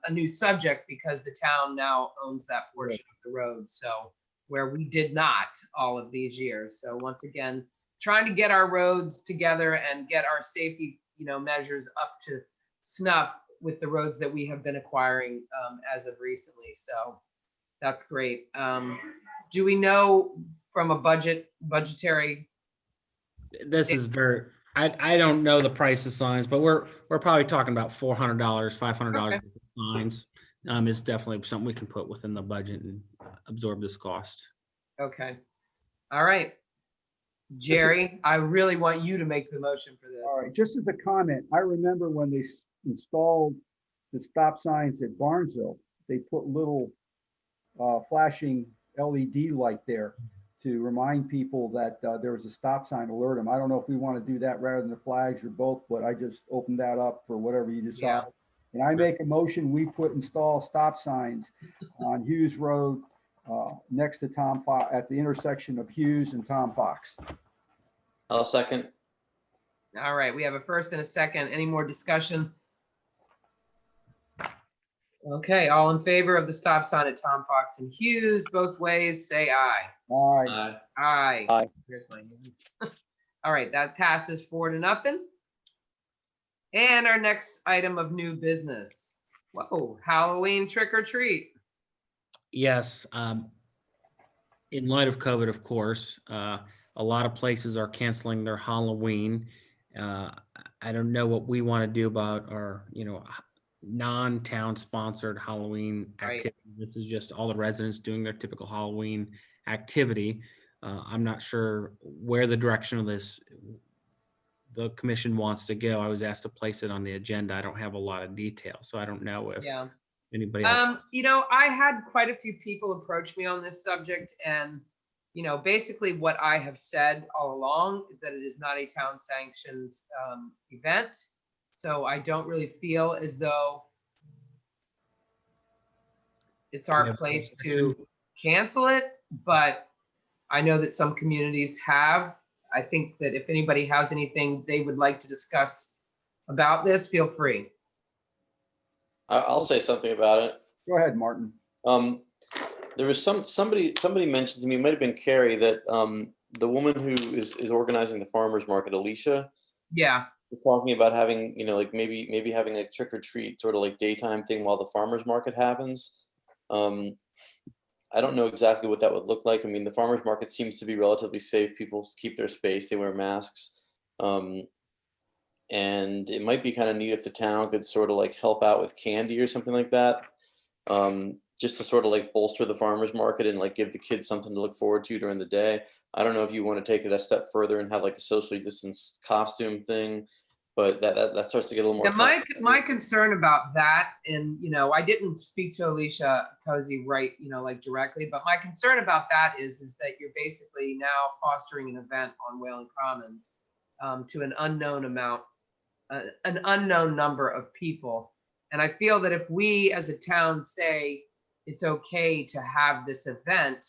a new subject because the town now owns that portion of the road. So where we did not all of these years. So once again, trying to get our roads together and get our safety, measures up to snuff with the roads that we have been acquiring as of recently. So that's great. Do we know from a budgetary? This is very, I don't know the price of signs, but we're probably talking about $400, $500 Okay. signs. Is definitely something we can put within the budget and absorb this cost. Okay. All right. Jerry, I really want you to make the motion for All this. right, just as a comment, I remember when they installed the stop signs at Barnesville, they put little flashing LED light there to remind people that there was a stop sign, alert them. I don't know if we want to do that rather than the flags or both, but I just opened that up for whatever you decide. And I make a motion, we install stop signs on Hughes Road next to Tom Fox, at the intersection of Hughes and Tom Fox. I'll second. All right, we have a first and a second. Any more discussion? Okay, all in favor of the stop sign at Tom Fox and Hughes, both ways, say aye. All right, Aye. Aye. Aye. Here's my hand. All right, that passes 4-0. And our next item of new business. Whoa, Halloween trick or treat. Yes, in light of COVID, of course, a lot of places are canceling their Halloween. I don't know what we want to do about our, non-town sponsored Halloween Right. activity. This is just all the residents doing their typical Halloween activity. I'm not sure where the direction of this, the commission wants to go. I was asked to place it on the agenda. I don't have a lot of detail, so I don't know if Yeah. anybody else. I had quite a few people approach me on this subject, and basically what I have said all along is that it is not a town sanctioned event. So I don't really feel as though it's our Yeah. place to cancel it, but I know that some communities have. I think that if anybody has anything they would like to discuss about this, feel free. I'll say something about it. go ahead, Martin. There was somebody mentioned to me, it might have been Carrie, that the woman who is organizing the farmers market, Alicia, Yeah, was talking about having, like maybe having a trick or treat sort of like daytime thing while the farmers market happens. I don't know exactly what that would look like. I mean, the farmers market seems to be relatively safe. People keep their space, they wear masks. And it might be kind of neat if the town could sort of like help out with candy or something like that. Just to sort of like bolster the farmers market and like give the kids something to look forward to during the day. I don't know if you want to take it a step further and have like a socially distanced costume thing, but that starts to get a little more. yeah, my concern about that, and I didn't speak to Alicia Cozy like directly, but my concern about that is that you're basically now fostering an event on Whalen Commons to an unknown number of people. And I feel that if we as a town say it's okay to have this event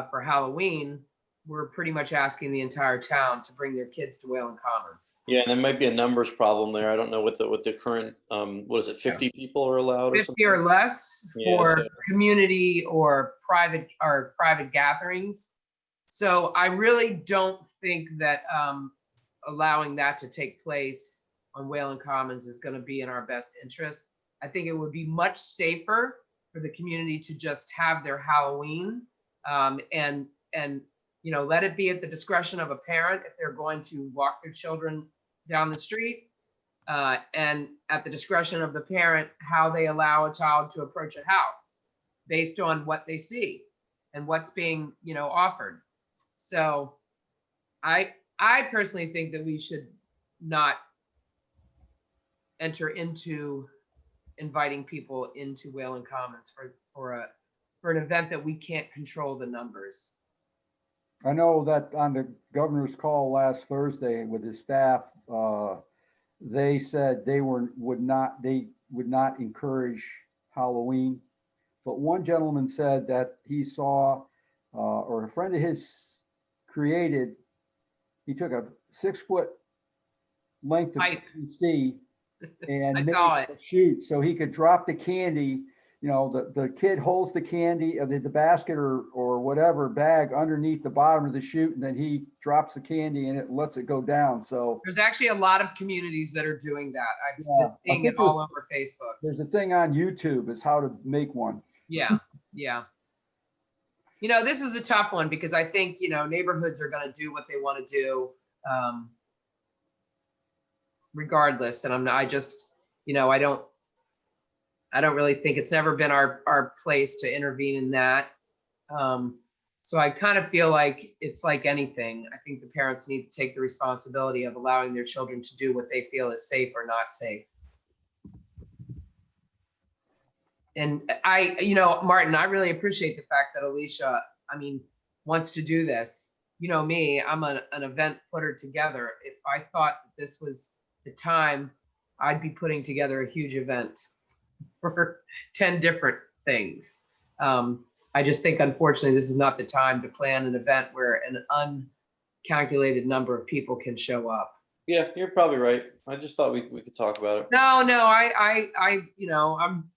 for Halloween, we're pretty much asking the entire town to bring their kids to Whalen Commons. Yeah, and there might be a numbers problem there. I don't know what the current, what is it, 50 people are allowed or 50 something? or less Yeah, for so- community or private gatherings. So I really don't think that allowing that to take place on Whalen Commons is going to be in our best interest. I think it would be much safer for the community to just have their Halloween and let it be at the discretion of a parent if they're going to walk their children down the street, and at the discretion of the parent how they allow a child to approach a house based on what they see and what's being offered. So I personally think that we should not enter into inviting people into Whalen Commons for an event that we can't control the numbers. I know that on the governor's call last Thursday with his staff, they said they would not encourage Halloween. But one gentleman said that he saw, or a friend of his created, he took a 6-foot length of Pipe. PVC and I made saw a chute so he could drop the candy the kid holds the candy, the basket or whatever bag underneath the bottom of the chute, and then he drops the candy and it lets it go down. So There's actually a lot of communities that are doing that. I've Yeah, been seeing I it think all over Facebook. there's a thing on YouTube, it's how to make one. Yeah, yeah. This is a tough one because I think, neighborhoods are going to do what they want to do regardless. And I don't really think it's never been our place to intervene in that. So I kind of feel like it's like anything. I think the parents need to take the responsibility of allowing their children to do what they feel is safe or not safe. And Martin, I really appreciate the fact that Alicia, wants to do this. You know me, I'm an event putter together. If I thought that this was the time, I'd be putting together a huge event for 10 different things. I just think, unfortunately, this is not the time to plan an event where an uncalculated number of people can show up. Yeah, you're probably right. I just thought we could talk about it. No, I'm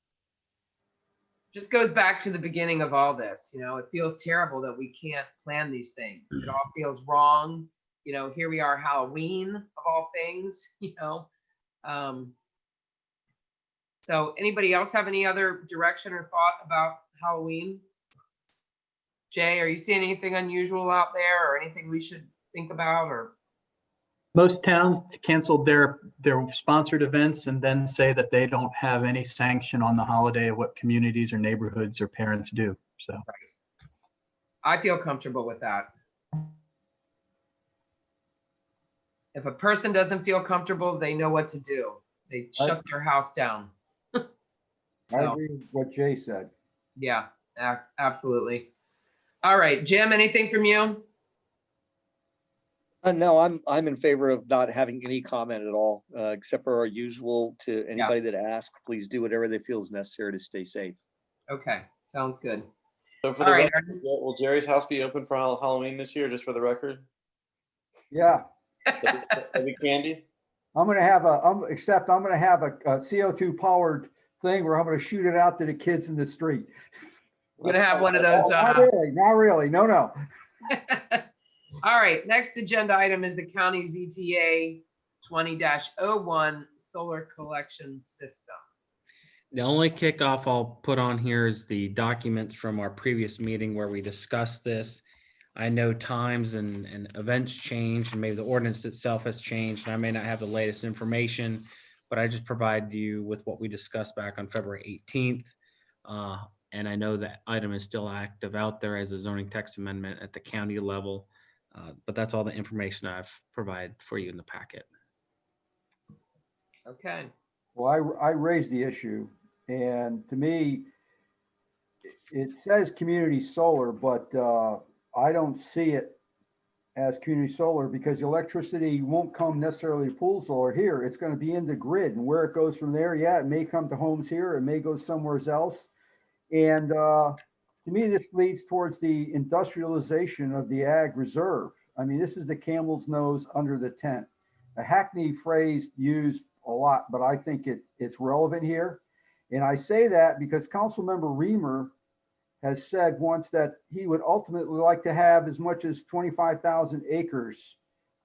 just goes back to the beginning of all this. It feels terrible that we can't plan these things. It all feels wrong. Here we are, Halloween of all things, So anybody else have any other direction or thought about Halloween? Jay, are you seeing anything unusual out there or anything we should think about? Or Most towns canceled their sponsored events and then say that they don't have any sanction on the holiday of what communities or neighborhoods or parents do. So I feel comfortable with that. If a person doesn't feel comfortable, they know what to do. They shut their house down. I agree with what Jay said. Yeah, absolutely. All right, Jim, anything from you? No, I'm in favor of not having any comment at all, except for our usual to anybody that asks, please do whatever they feel is necessary to stay safe. Okay, sounds good. So for All the right. record, will Jerry's house be open for Halloween this year, just for the record? Yeah, Heavy candy? I'm gonna have a CO2 powered thing where I'm gonna shoot it out to the kids in the street. We're gonna have one of those. Not really, no. All right, next agenda item is the county ZTA 20-01 solar collection system. The only kickoff I'll put on here is the documents from our previous meeting where we discussed this. I know times and events change, and maybe the ordinance itself has changed, and I may not have the latest information, but I just provide you with what we discussed back on February 18th. And I know that item is still active out there as a zoning text amendment at the county level. But that's all the information I've provided for you in the packet. Okay. Well, I raised the issue, and to me, it says community solar, but I don't see it as community solar because the electricity won't come necessarily to pool solar here. It's going to be in the grid, and where it goes from there, yeah, it may come to homes here, it may go somewhere else. And to me, this leads towards the industrialization of the ag reserve. I mean, this is the camel's nose under the tent. A hackneyed phrase used a lot, but I think it's relevant here. And I say that because Councilmember Reamer has said once that he would ultimately like to have as much as 25,000 acres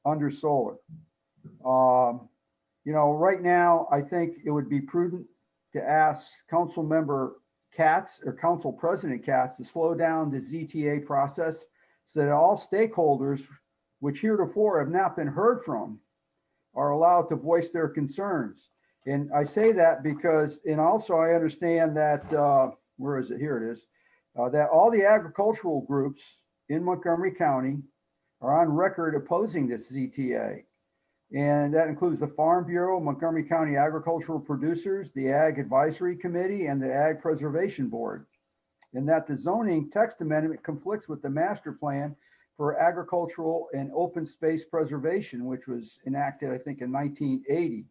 under solar. Right now, I think it would be prudent to ask Councilmember Katz or Council President Katz to slow down the ZTA process so that all stakeholders, which heretofore have not been heard from, are allowed to voice their concerns. And I say that because, and also I understand that, where is it? Here it is, that all the agricultural groups in Montgomery County are on record opposing this ZTA. And that includes the Farm Bureau, Montgomery County Agricultural Producers, the Ag Advisory Committee, and the Ag Preservation Board. And that the zoning text amendment conflicts with the master plan for agricultural and open space preservation, which was enacted, I think, in 1980.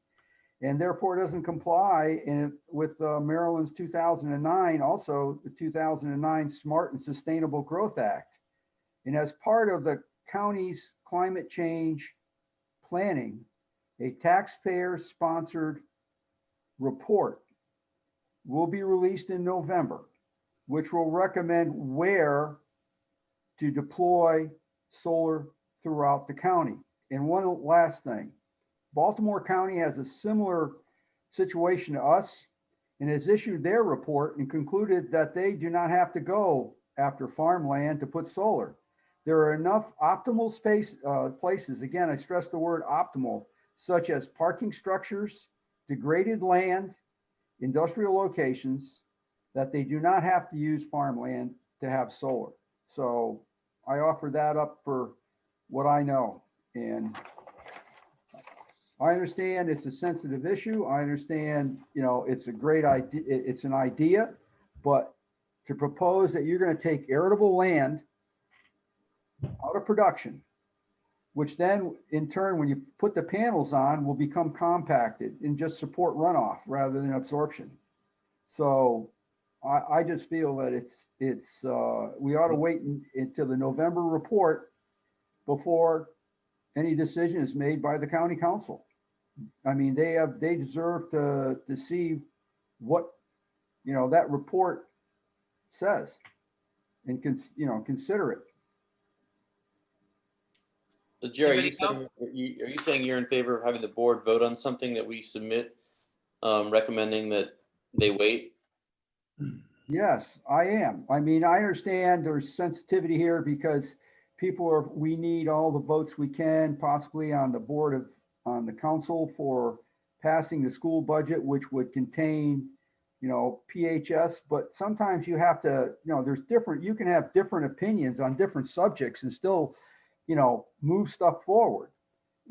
And therefore doesn't comply with Maryland's 2009, also the 2009 Smart and Sustainable Growth Act. And as part of the county's climate change planning, a taxpayer-sponsored report will be released in November, which will recommend where to deploy solar throughout the county. And one last thing, Baltimore County has a similar situation to us and has issued their report and concluded that they do not have to go after farmland to put solar. There are enough optimal places, again, I stress the word optimal, such as parking structures, degraded land, industrial locations, that they do not have to use farmland to have solar. So I offer that up for what I know. And I understand it's a sensitive issue. I understand, it's a great idea. It's an idea, but to propose that you're going to take arable land out of production, which then in turn, when you put the panels on, will become compacted and just support runoff rather than absorption. So I just feel that we ought to wait until the November report before any decision is made by the county council. I mean, they deserve to see what, that report says and consider it. So Jerry, Anybody are you saying you're in favor of having the board vote on something that we submit, recommending that they wait? Yes, I am. I mean, I understand there's sensitivity here because we need all the votes we can possibly on the council for passing the school budget, which would contain, PHS, but sometimes you have to, you can have different opinions on different subjects and still, move stuff forward.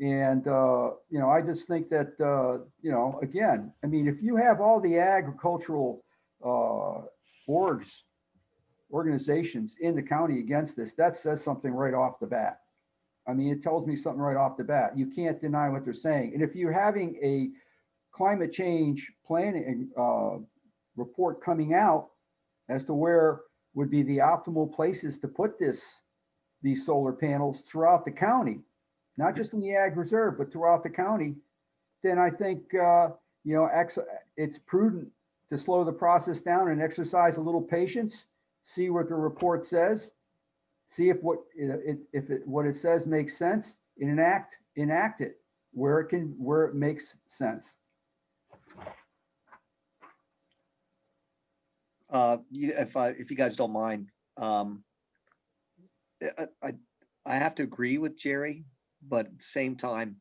And, I just think that, again, I mean, if you have all the agricultural organizations in the county against this, that says something right off the bat. I mean, it tells me something right off the bat. You can't deny what they're saying. And if you're having a climate change planning report coming out as to where would be the optimal places to put these solar panels throughout the county, not just in the ag reserve, but throughout the county, then I think, it's prudent to slow the process down and exercise a little patience, see what the report says, see if what it says makes sense, and enact it where it makes sense. If you guys don't mind, I have to agree with Jerry, but at the same time,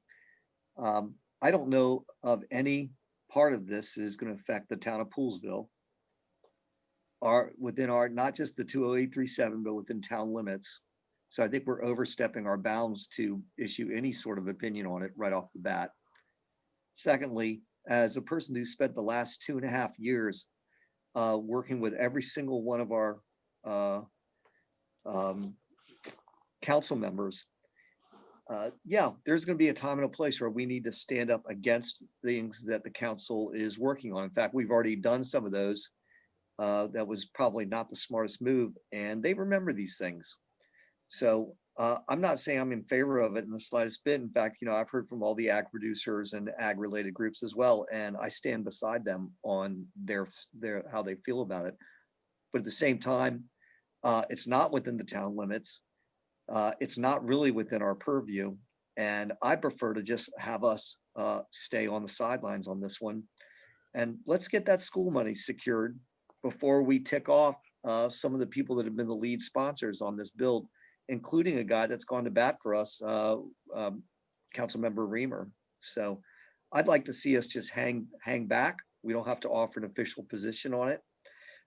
I don't know of any part of this is going to affect the town of Poolsville, within not just the 20837, but within town limits. So I think we're overstepping our bounds to issue any sort of opinion on it right off the bat. Secondly, as a person who spent the last 2.5 years working with every single one of our council members, there's going to be a time and a place where we need to stand up against things that the council is working on. In fact, we've already done some of those. That was probably not the smartest move, and they remember these things. So I'm not saying I'm in favor of it in the slightest bit. In fact, I've heard from all the ag producers and ag related groups as well, and I stand beside them on their how they feel about it. But at the same time, it's not within the town limits. It's not really within our purview. And I prefer to just have us stay on the sidelines on this one. And let's get that school money secured before we tick off some of the people that have been the lead sponsors on this build, including a guy that's gone to bat for us, Councilmember Reamer. So I'd like to see us just hang back. We don't have to offer an official position on it.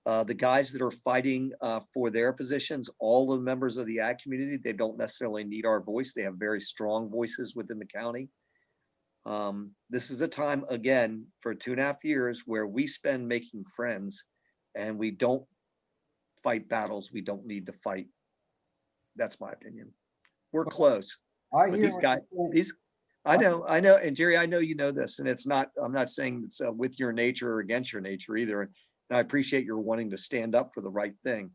The guys that are fighting for their positions, all the members of the ag community, they don't necessarily need our voice. They have very strong voices within the county. This is a time, again, for 2.5 years where we spend making friends and we don't fight battles we don't need to fight. That's my opinion. We're close. But these guys, I know, and Jerry, I know you know this, and I'm not saying it's with your nature or against your nature either. And I appreciate your wanting to stand up for the right thing.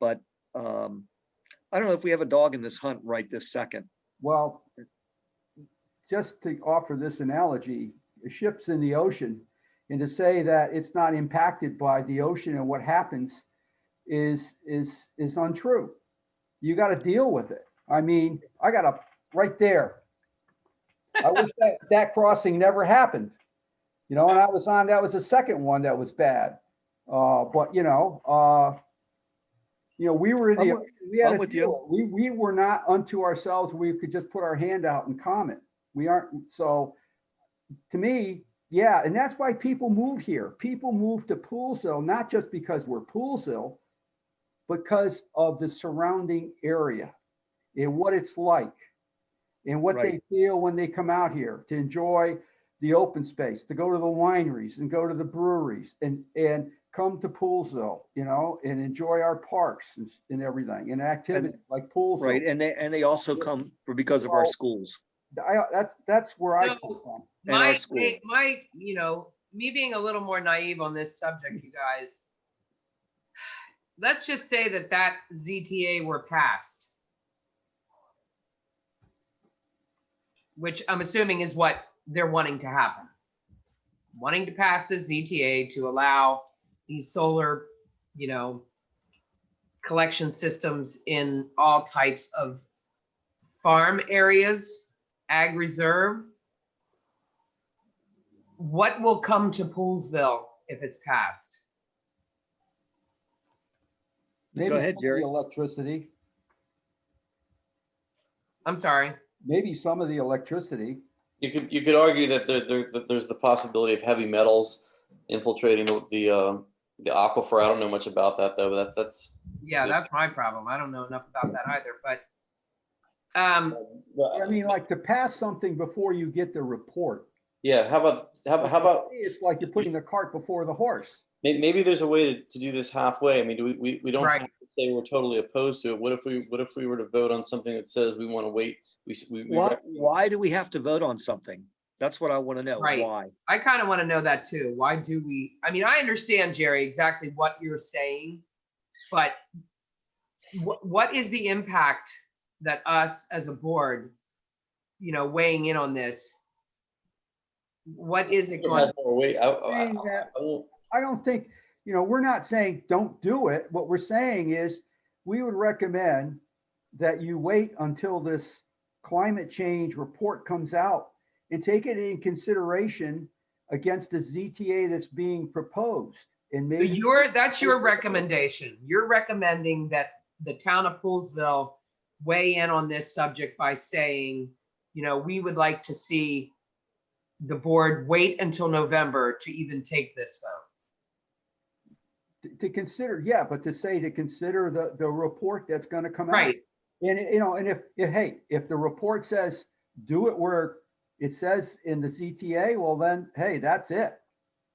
But I don't know if we have a dog in this hunt right this second. Well, just to offer this analogy, the ship's in the ocean And to say that it's not impacted by the ocean and what happens is untrue. You got to deal with it. I mean, I got a right there. I wish that crossing never happened. You know, and that was the second one that was bad. But we were I'm with- we had I'm a with you. deal. We were not unto ourselves. We could just put our hand out and comment. We aren't. So to me, yeah. And that's why people move here. People move to Poolsville, not just because we're Poolsville, because of the surrounding area and what it's like and what they Right. feel when they come out here to enjoy the open space, to go to the wineries and go to the breweries and come to Poolsville, and enjoy our parks and everything and activities like Poolsville. Right, and they also come because of our schools. That's where I So- come from. And our My, school. me being a little more naive on this subject, you guys. Let's just say that ZTA were passed. Which I'm assuming is what they're wanting to happen. Wanting to pass the ZTA to allow these solar, collection systems in all types of farm areas, ag reserve. What will come to Poolsville if it's passed? Maybe ahead, some of Jerry. the electricity, I'm sorry. maybe some of the electricity. You could argue that that there's the possibility of heavy metals infiltrating the aquifer. I don't know much about that though, but that's Yeah, that's my problem. I don't know enough about that either, but I mean, like to pass something before you get the report. yeah. How about It's like you're putting the cart before the horse. maybe there's a way to do this halfway. I mean, we don't Right. have to say we're totally opposed to it. What if we were to vote on something that says we want to wait? Why do we have to vote on something? That's what I want to know. Right. Why? I kind of want to know that too. Why do we, I mean, I understand, Jerry, exactly what you're saying, but what is the impact that us as a board, weighing in on this? What is it going? Saying that- I don't think, we're not saying don't do it. What we're saying is we would recommend that you wait until this climate change report comes out and take it in consideration against the ZTA that's being proposed. And So maybe that's your recommendation. You're recommending that the town of Poolsville weigh in on this subject by saying, we would like to see the board wait until November to even take this vote. to consider, yeah, but to consider the report that's going to come out. Right, And, and if the report says, do it where it says in the ZTA, well then, hey, that's it.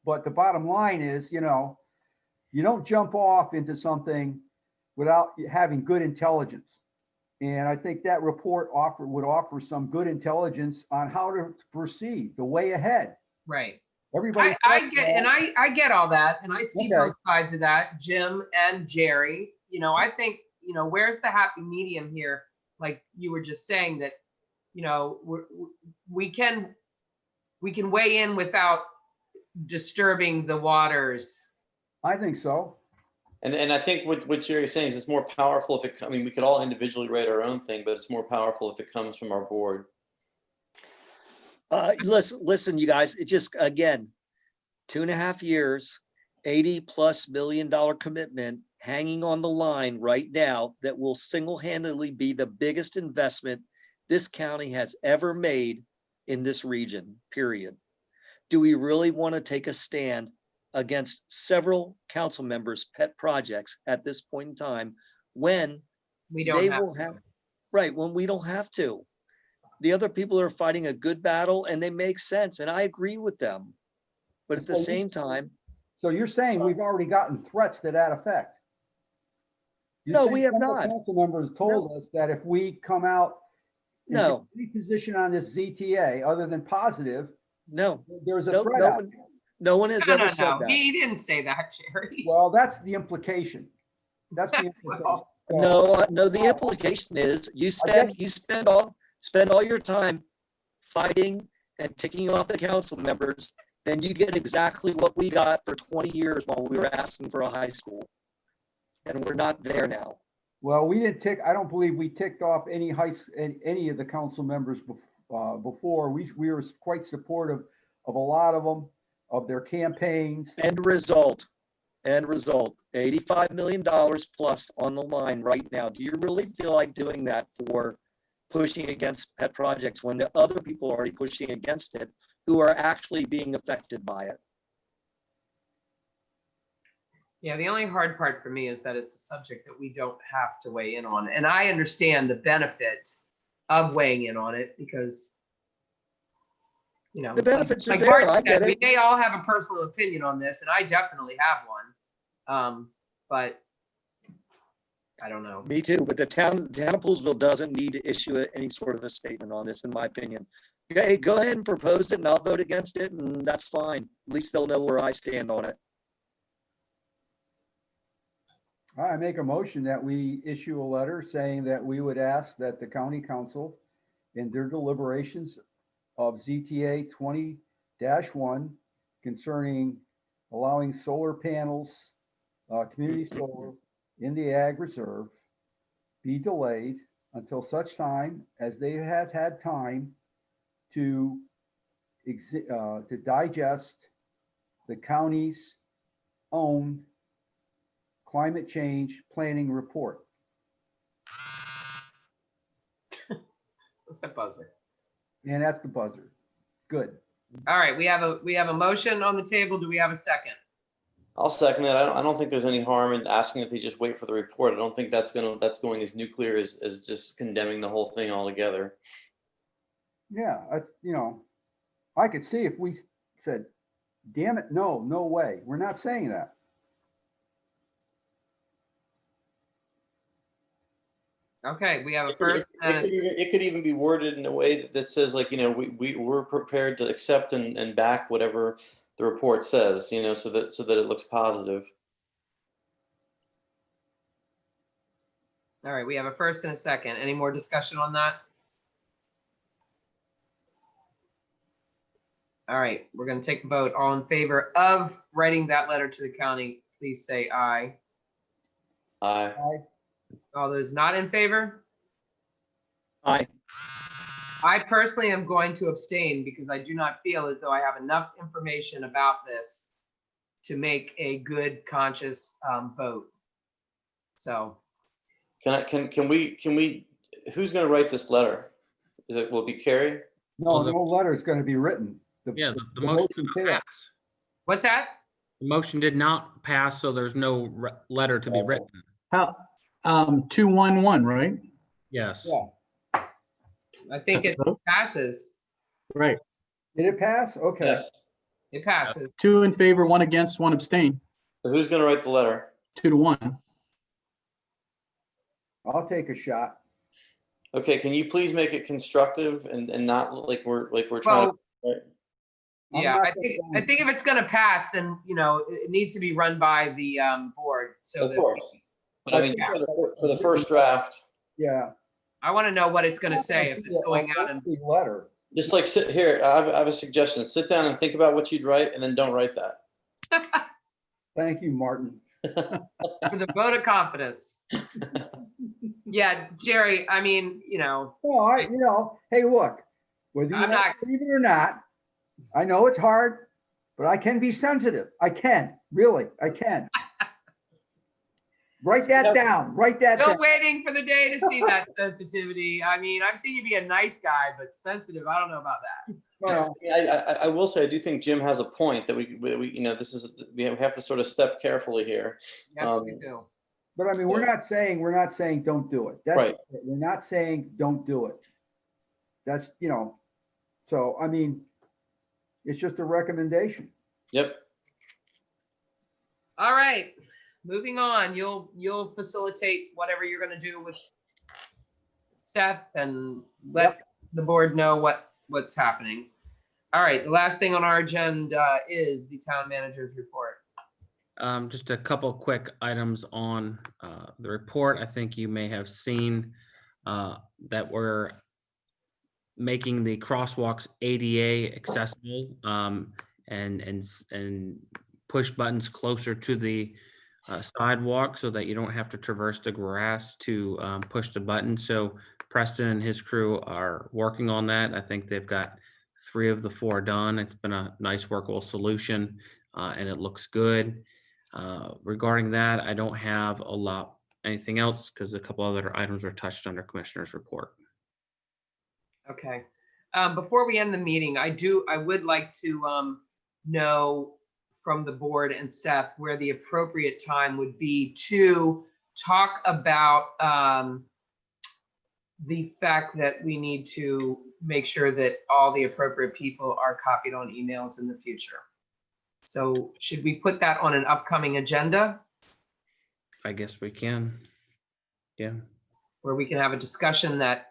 But the bottom line is, you don't jump off into something without having good intelligence. And I think that report would offer some good intelligence on how to proceed, the way ahead. right. Everybody. I get all that, and I see Okay. both sides of that, Jim and Jerry. I think, where's the happy medium here? Like you were just saying that, we can weigh in without disturbing the waters. I think so. And I think what Jerry's saying is it's more powerful if I mean, we could all individually write our own thing, but it's more powerful if it comes from our board. Listen, you guys, it just, again, 2.5 years, $80+ million commitment hanging on the line right now that will single-handedly be the biggest investment this county has ever made in this region, period. Do we really want to take a stand against several council members' pet projects at this point in time when We they don't have will to. have, right, when we don't have to? The other people are fighting a good battle and they make sense, and I agree with them. But at the So you- same time, So you're saying we've already gotten threats to that effect? You're No, saying we have some of the not. Council members told us that if we come out and take No. any position on this ZTA other than positive, no, there's a no, threat no out one, there. no one has No, ever no, said no. that. He didn't say that, Jerry. Well, that's the implication. That's the implication. Well, So- No, the implication is you spend all your time fighting and ticking off the council members, then you get exactly what we got for 20 years while we were asking for a high school. And we're not there now. Well, we didn't tick, I don't believe we ticked off any any of the council members before. We were quite supportive of a lot of them, of their campaigns. End result, $85 million plus on the line right now. Do you really feel like doing that for pushing against pet projects when the other people are already pushing against it who are actually being affected by it? Yeah, the only hard part for me is that it's a subject that we don't have to weigh in on. And I understand the benefit of weighing in on it because, you know, The benefits are like there, Mark I said, get we it. may all have a personal opinion on this, and I definitely have one. But I don't know. Me too, but the town of Poolesville doesn't need to issue any sort of a statement on this, in my opinion. Okay, go ahead and propose it and I'll vote against it and that's fine. At least they'll know where I stand on it. I make a motion that we issue a letter saying that we would ask that the county council in their deliberations of ZTA 20-1 concerning allowing solar panels, community solar in the ag reserve be delayed until such time as they have had time to digest the county's own climate change planning report. What's that buzzer? And that's the buzzer. Good. All right, we have a motion on the table. Do we have a second? I'll second it. I don't think there's any harm in asking if they just wait for the report. I don't think that's going as nuclear as just condemning the whole thing altogether. Yeah, you know, I could see if we said, damn it, no way. We're not saying that. Okay, we have a first and a It could even be worded in a way that says like, you know, we're prepared to accept and back whatever the report says, you know, so that it looks positive. All right, we have a first and a second. Any more discussion on that? All right, we're going to take a vote. All in favor of writing that letter to the county, please say aye. Aye. All those not in favor? Aye. I personally am going to abstain because I do not feel as though I have enough information about this to make a good conscious vote. So Can we, who's going to write this letter? Will it be Carrie? No, Well, no letter is going to be written. Yeah, the motion did not failed. pass. what's that? The motion did not pass, so there's no letter to be written. How, 2-1-1, right? Yes. Yeah. I think it passes. Right. Did it pass? Okay. Yes. It passes. 2 in favor, 1 against, 1 abstain, So who's going to write the letter? 2-1. I'll take a shot. Okay, can you please make it constructive and not like we're trying Well, to, right? I'm yeah, not I think if it's going to pass, then, you know, it needs to be run by the board. So Of that course. But I mean, Yeah. for the first draft, Yeah. I want to know what it's going to say if it's going out and The letter. just like sit here, I have a suggestion. Sit down and think about what you'd write and then don't write that. Thank you, Martin. for the vote of confidence. Yeah, Jerry, I mean, you know, No, hey, look, whether you I'm not- believe it or not, I know it's hard, but I can be sensitive. I can, really, I can. Write that down, write that still down. waiting for the day to see that sensitivity. I mean, I've seen you be a nice guy, but sensitive, I don't know about that. Well, I will say, I do think Jim has a point that we you know, we have to sort of step carefully here. Yes, we do. But I mean, we're not saying don't do it. That's, Right. we're not saying don't do it. That's, you know, so, I mean, it's just a recommendation. Yep. All right, moving on. You'll facilitate whatever you're gonna do with Seth and let the board know what's happening. All right, the last thing on our agenda is the town manager's report. Just a couple quick items on the report. I think you may have seen that we're making the crosswalks ADA accessible. and push buttons closer to the sidewalk so that you don't have to traverse the grass to push the button. So Preston and his crew are working on that. I think they've got 3 of the 4 done. It's been a nice workable solution, and it looks good. Regarding that, I don't have anything else because a couple other items are touched under Commissioner's report. Okay. Before we end the meeting, I would like to know from the board and Seth where the appropriate time would be to talk about the fact that we need to make sure that all the appropriate people are copied on emails in the future. So should we put that on an upcoming agenda I guess we can. Yeah. where we can have a discussion that,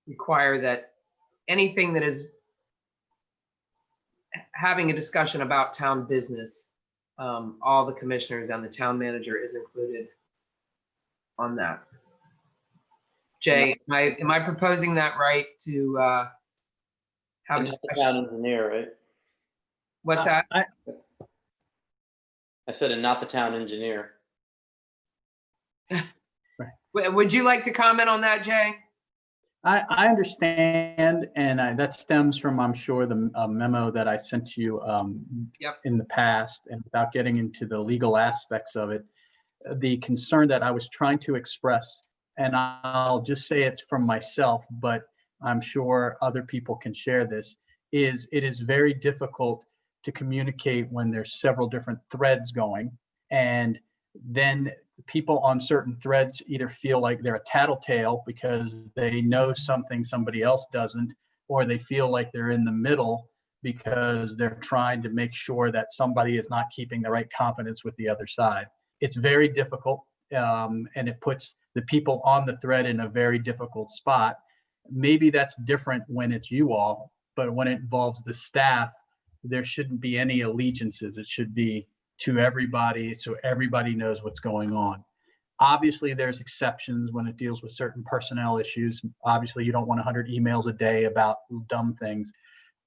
require that anything that is having a discussion about town business, all the commissioners and the town manager is included on that. Jay, am I proposing that right to have a And not the discussion? town engineer, right? What's that? I said, and not the town engineer. Would you like to comment on that, Jay? I understand, and that stems from, I'm sure, the memo that I sent to you Yep. in the past, and without getting into the legal aspects of it, the concern that I was trying to express, and I'll just say it's from myself, but I'm sure other people can share this, is it is very difficult to communicate when there's several different threads going, and then people on certain threads either feel like they're a tattletale because they know something somebody else doesn't, or they feel like they're in the middle because they're trying to make sure that somebody is not keeping the right confidence with the other side. It's very difficult, and it puts the people on the thread in a very difficult spot. Maybe that's different when it's you all, but when it involves the staff, there shouldn't be any allegiances. It should be to everybody, so everybody knows what's going on. Obviously, there's exceptions when it deals with certain personnel issues. Obviously, you don't want 100 emails a day about dumb things,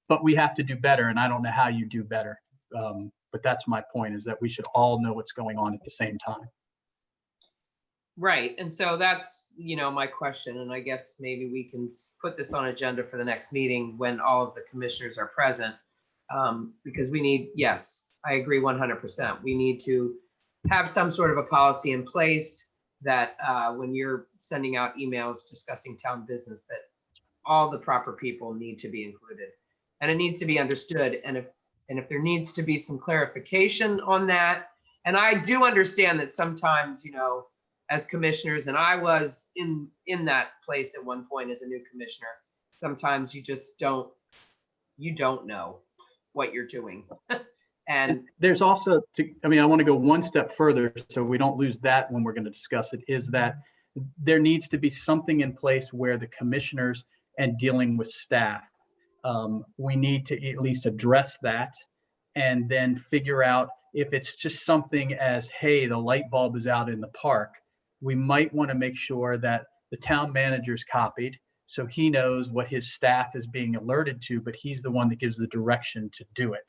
but we have to do better, and I don't know how you do better. But that's my point, is that we should all know what's going on at the same time. Right, and so that's, my question, and I guess maybe we can put this on agenda for the next meeting when all of the commissioners are present. Because we need, yes, I agree 100%. We need to have some sort of a policy in place that when you're sending out emails discussing town business, that all the proper people need to be included. And it needs to be understood. And if there needs to be some clarification on that, and I do understand that sometimes, as commissioners, and I was in that place at one point as a new commissioner, sometimes you just don't know what you're doing. And there's also, I want to go one step further so we don't lose that when we're going to discuss it, is that there needs to be something in place where the commissioners and dealing with staff, we need to at least address that and then figure out if it's just something as, hey, the light bulb is out in the park. We might want to make sure that the town manager's copied so he knows what his staff is being alerted to, but he's the one that gives the direction to do it.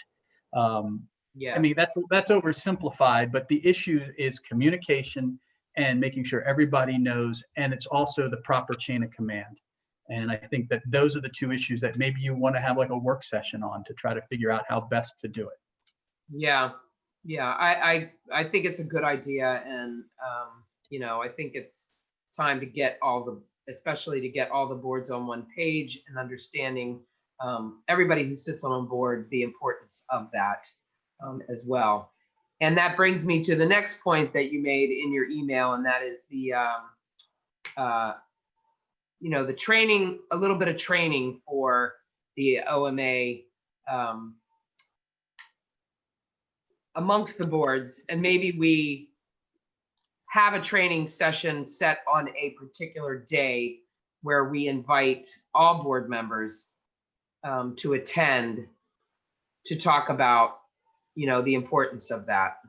yes. That's oversimplified, but the issue is communication and making sure everybody knows, and it's also the proper chain of command. And I think that those are the 2 issues that maybe you want to have like a work session on to try to figure out how best to do it. Yeah. I think it's a good idea, and I think it's time to get especially to get all the boards on one page and understanding everybody who sits on board, the importance of that as well. And that brings me to the next point that you made in your email, and that is the the training, a little bit of training for the OMA amongst the boards, and maybe we have a training session set on a particular day where we invite all board members to attend to talk about, the importance of that.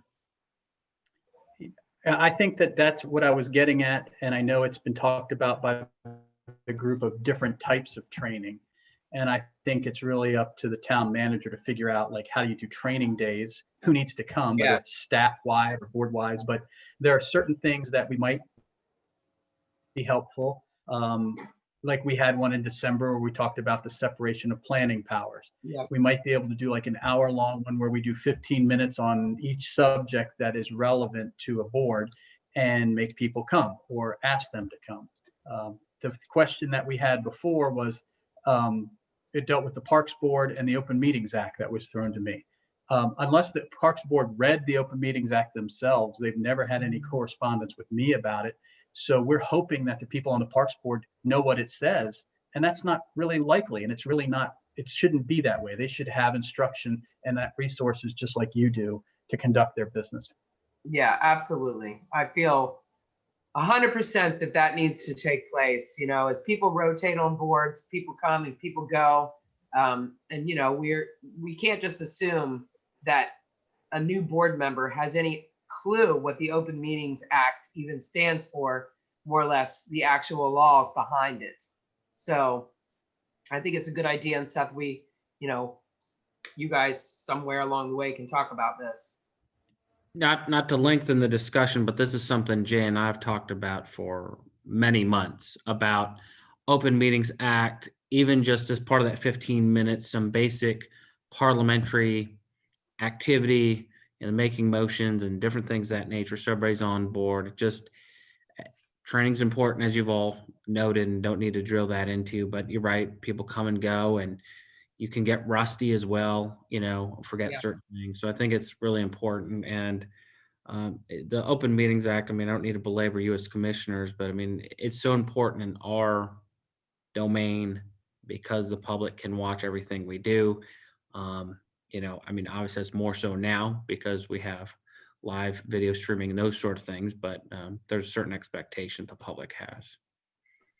I think that that's what I was getting at, and I know it's been talked about by a group of different types of training, And I think it's really up to the town manager to figure out, like, how do you do training days? Who needs to come, whether Yeah. it's staff-wide or board-wise, but there are certain things that we might be helpful. Like we had one in December where we talked about the separation of planning powers. Yeah. We might be able to do like an hour-long one where we do 15 minutes on each subject that is relevant to a board and make people come or ask them to come. The question that we had before was, it dealt with the Parks Board and the Open Meetings Act that was thrown to me. Unless the Parks Board read the Open Meetings Act themselves, they've never had any correspondence with me about it. So we're hoping that the people on the Parks Board know what it says, and that's not really likely. And it's really not, it shouldn't be that way. They should have instruction and that resources just like you do to conduct their business. Yeah, absolutely. I feel 100% that that needs to take place, you know, as people rotate on boards, people come and people go. And, you know, we can't just assume that a new board member has any clue what the Open Meetings Act even stands for, more or less the actual laws behind it. So I think it's a good idea. And Seth, you know, you guys somewhere along the way can talk about this. Not to lengthen the discussion, but this is something Jay and I have talked about for many months about Open Meetings Act, even just as part of that 15 minutes, some basic parliamentary activity and making motions and different things of that nature. So everybody's on board. Just training's important, as you've all noted, and don't need to drill that into, but you're right. People come and go, and you can get rusty as well, you know, forget Yeah. certain things. So I think it's really important. And the Open Meetings Act, I mean, I don't need to belabor you as commissioners, but I mean, it's so important in our domain because the public can watch everything we do. You know, I mean, obviously it's more so now because we have live video streaming and those sort of things, but there's a certain expectation the public has.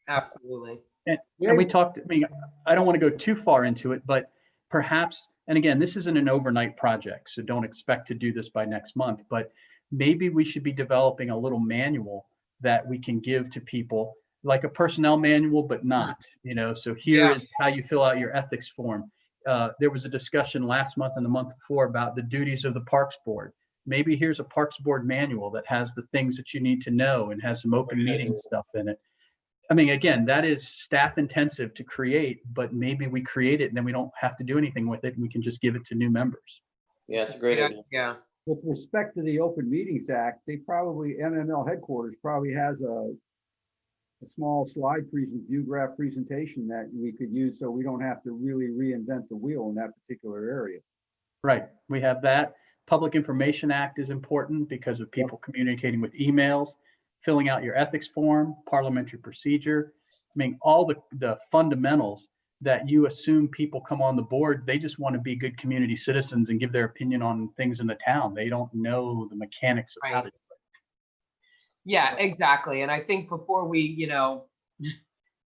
Absolutely. And we talked, I mean, I don't want to go too far into it, but perhaps, and again, this isn't an overnight project, so don't expect to do this by next month, but maybe we should be developing a little manual that we can give to people, like a personnel manual, but not, you know, so here Yeah. is how you fill out your ethics form. There was a discussion last month and the month before about the duties of the Parks Board. Maybe here's a Parks Board manual that has the things that you need to know and has some open meeting stuff in it. I mean, again, that is staff intensive to create, but maybe we create it and then we don't have to do anything with it and we can just give it to new members. Yeah, it's a great idea. Yeah. With respect to the Open Meetings Act, they probably, MML headquarters probably has a small slide view graph presentation that we could use so we don't have to really reinvent the wheel in that particular area. Right. We have that. Public Information Act is important because of people communicating with emails, filling out your ethics form, parliamentary procedure. I mean, all the fundamentals that you assume people come on the board, they just want to be good community citizens and give their opinion on things in the town. They don't know the mechanics of how to do it. Yeah, exactly. And I think before we, you know,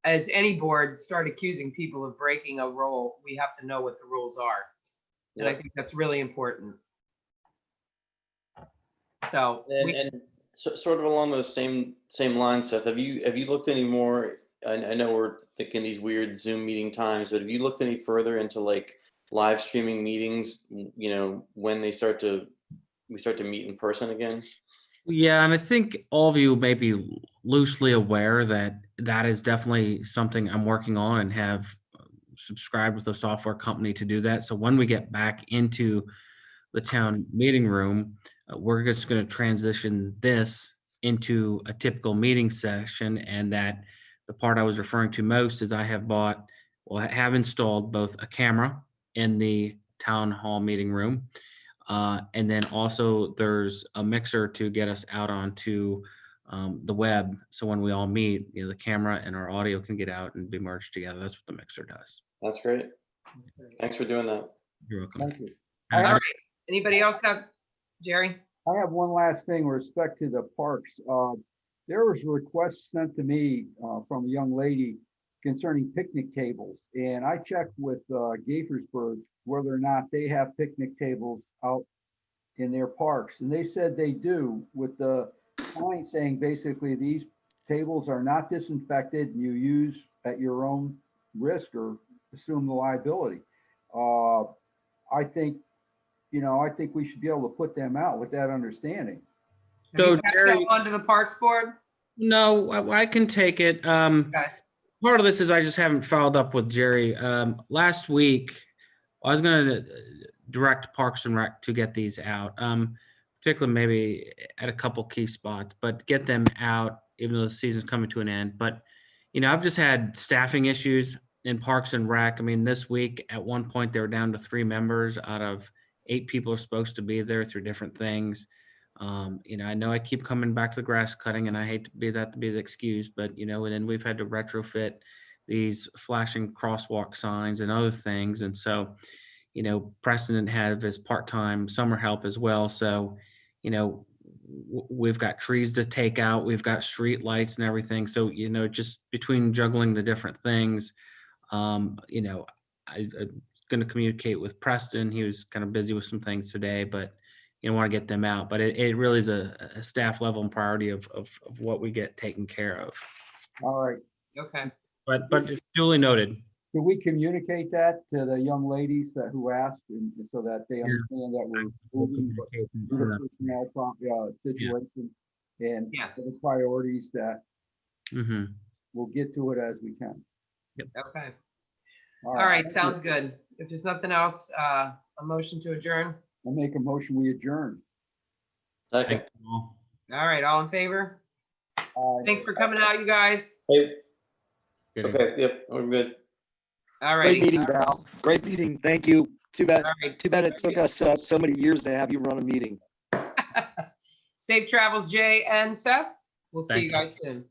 as any board start accusing people of breaking a rule, we have to know what the rules are. And I think that's really important. So And sort of along those same lines, Seth, have you looked any more? I know we're thinking these weird Zoom meeting times, but have you looked any further into like live streaming meetings, you know, when we start to meet in person again? Yeah, and I think all of you may be loosely aware that that is definitely something I'm working on and have subscribed with a software company to do that. So when we get back into the town meeting room, we're just going to transition this into a typical meeting session. And that the part I was referring to most is I have installed both a camera in the town hall meeting room. And then also there's a mixer to get us out onto the web. So when we all meet, you know, the camera and our audio can get out and be merged together. That's what the mixer does. That's great. Thanks for doing that. You're welcome. Thank you. all right. Anybody else have, Jerry? I have one last thing with respect to the parks. There was a request sent to me from a young lady concerning picnic tables. And I checked with Gaithersburg whether or not they have picnic tables out in their parks. And they said they do, with the sign saying basically these tables are not disinfected and you use at your own risk or assume the liability. I think, I think we should be able to put them out with that understanding. Have you So, passed Jerry- that on to the Parks Board? No, I can take it. Okay. Part of this is I just haven't followed up with Jerry. Last week, I was going to direct Parks and Rec to get these out, particularly maybe at a couple key spots, but get them out even though the season's coming to an end. But, I've just had staffing issues in Parks and Rec. I mean, this week, at one point, they were down to 3 members out of 8 people are supposed to be there through different things. I know I keep coming back to the grass cutting, and I hate to be the excuse, but and then we've had to retrofit these flashing crosswalk signs and other things, and so Preston didn't have his part-time summer help as well. So we've got trees to take out, we've got street lights and everything. So just between juggling the different things, I'm going to communicate with Preston. He was kind of busy with some things today, but want to get them out. But it really is a staff level and priority of what we get taken care of. All right. Okay. But it's duly noted. Can we communicate that to the young ladies who asked, and so that they understand that we're moving through the personnel situation and Yeah. the priorities that Mm-hmm. we'll get to it as we can. Okay. All right. Sounds good. If there's nothing else, a motion to adjourn. I'll make a motion, we adjourn. Second. All right. All in favor? Thanks for coming out, you guys. Hey, okay, yep, we're good. All Great righty. meeting, Val. Great meeting. Thank you. Too bad, All right. too bad it took us so many years to have you run a meeting. Safe travels, Jay and Seth. We'll see Thank you you. guys soon.